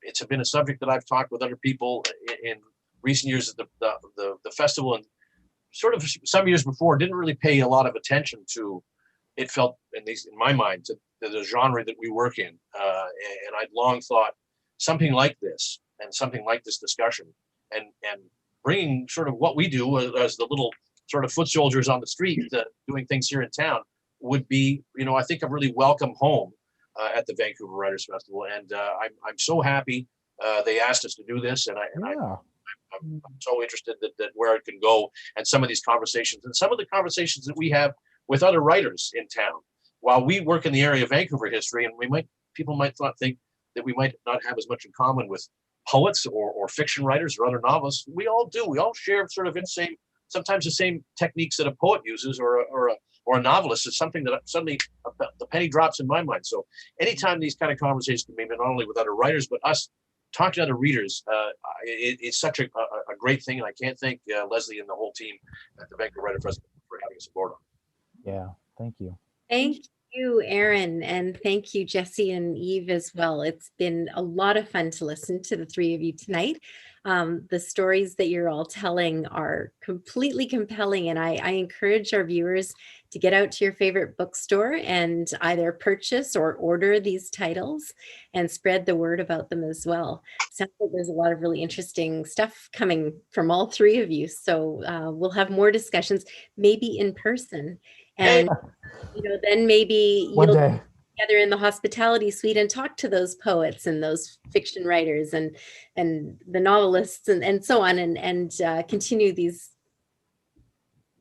It's been a subject that I've talked with other people in recent years at the festival, and sort of some years before didn't really pay a lot of attention to. It felt, at least in my mind, to the genre that we work in, and I'd long thought something like this and something like this discussion, and bringing sort of what we do as the little sort of foot soldiers on the street doing things here in town would be, I think, a really welcome home at the Vancouver Writers Festival, and I'm so happy they asked us to do this, and I'm so interested that where it can go, and some of these conversations and some of the conversations that we have with other writers in town while we work in the area of Vancouver history, and people might think that we might not have as much in common with poets or fiction writers or other novelists. We all do. We all share sort of sometimes the same techniques that a poet uses or a novelist. Is something that suddenly the penny drops in my mind. So anytime these kind of conversations can be made, not only with other writers, but us talking to other readers, it's such a great thing. And I can't thank Leslie and the whole team at the Vancouver Writer Festival for having us aboard on. Yeah, thank you. Thank you, Aaron, and thank you, Jesse and Eve as well. It's been a lot of fun to listen to the three of you tonight. The stories that you're all telling are completely compelling, and I encourage our viewers to get out to your favorite bookstore and either purchase or order these titles and spread the word about them as well. Sounds like there's a lot of really interesting stuff coming from all three of you. So we'll have more discussions, maybe in person. And then maybe One you'll day. together in the hospitality suite and talk to those poets and those fiction writers and the novelists and so on and continue these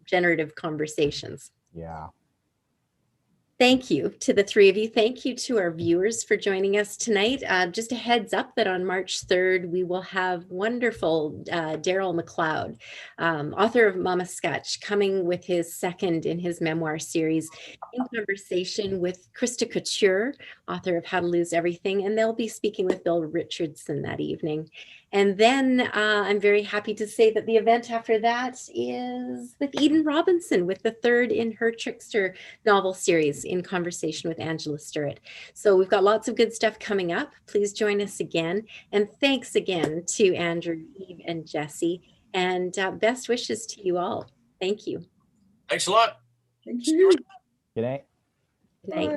generative conversations. Yeah. Thank you to the three of you. Thank you to our viewers for joining us tonight. Just a heads up that on March 3rd, we will have wonderful Daryl McLeod, author of Mama Sketch, coming with his second in his memoir series in conversation with Krista Couture, author of How to Lose Everything, and they'll be speaking with Bill Richardson that evening. And then I'm very happy to say that the event after that is with Eden Robinson with the third in her Trickster novel series in conversation with Angela Sturrett. So we've got lots of good stuff coming up. Please join us again. And thanks again to Andrew, Eve, and Jesse. And best wishes to you all. Thank you. Thanks a lot. Thank you. Good night. Good night. Bye.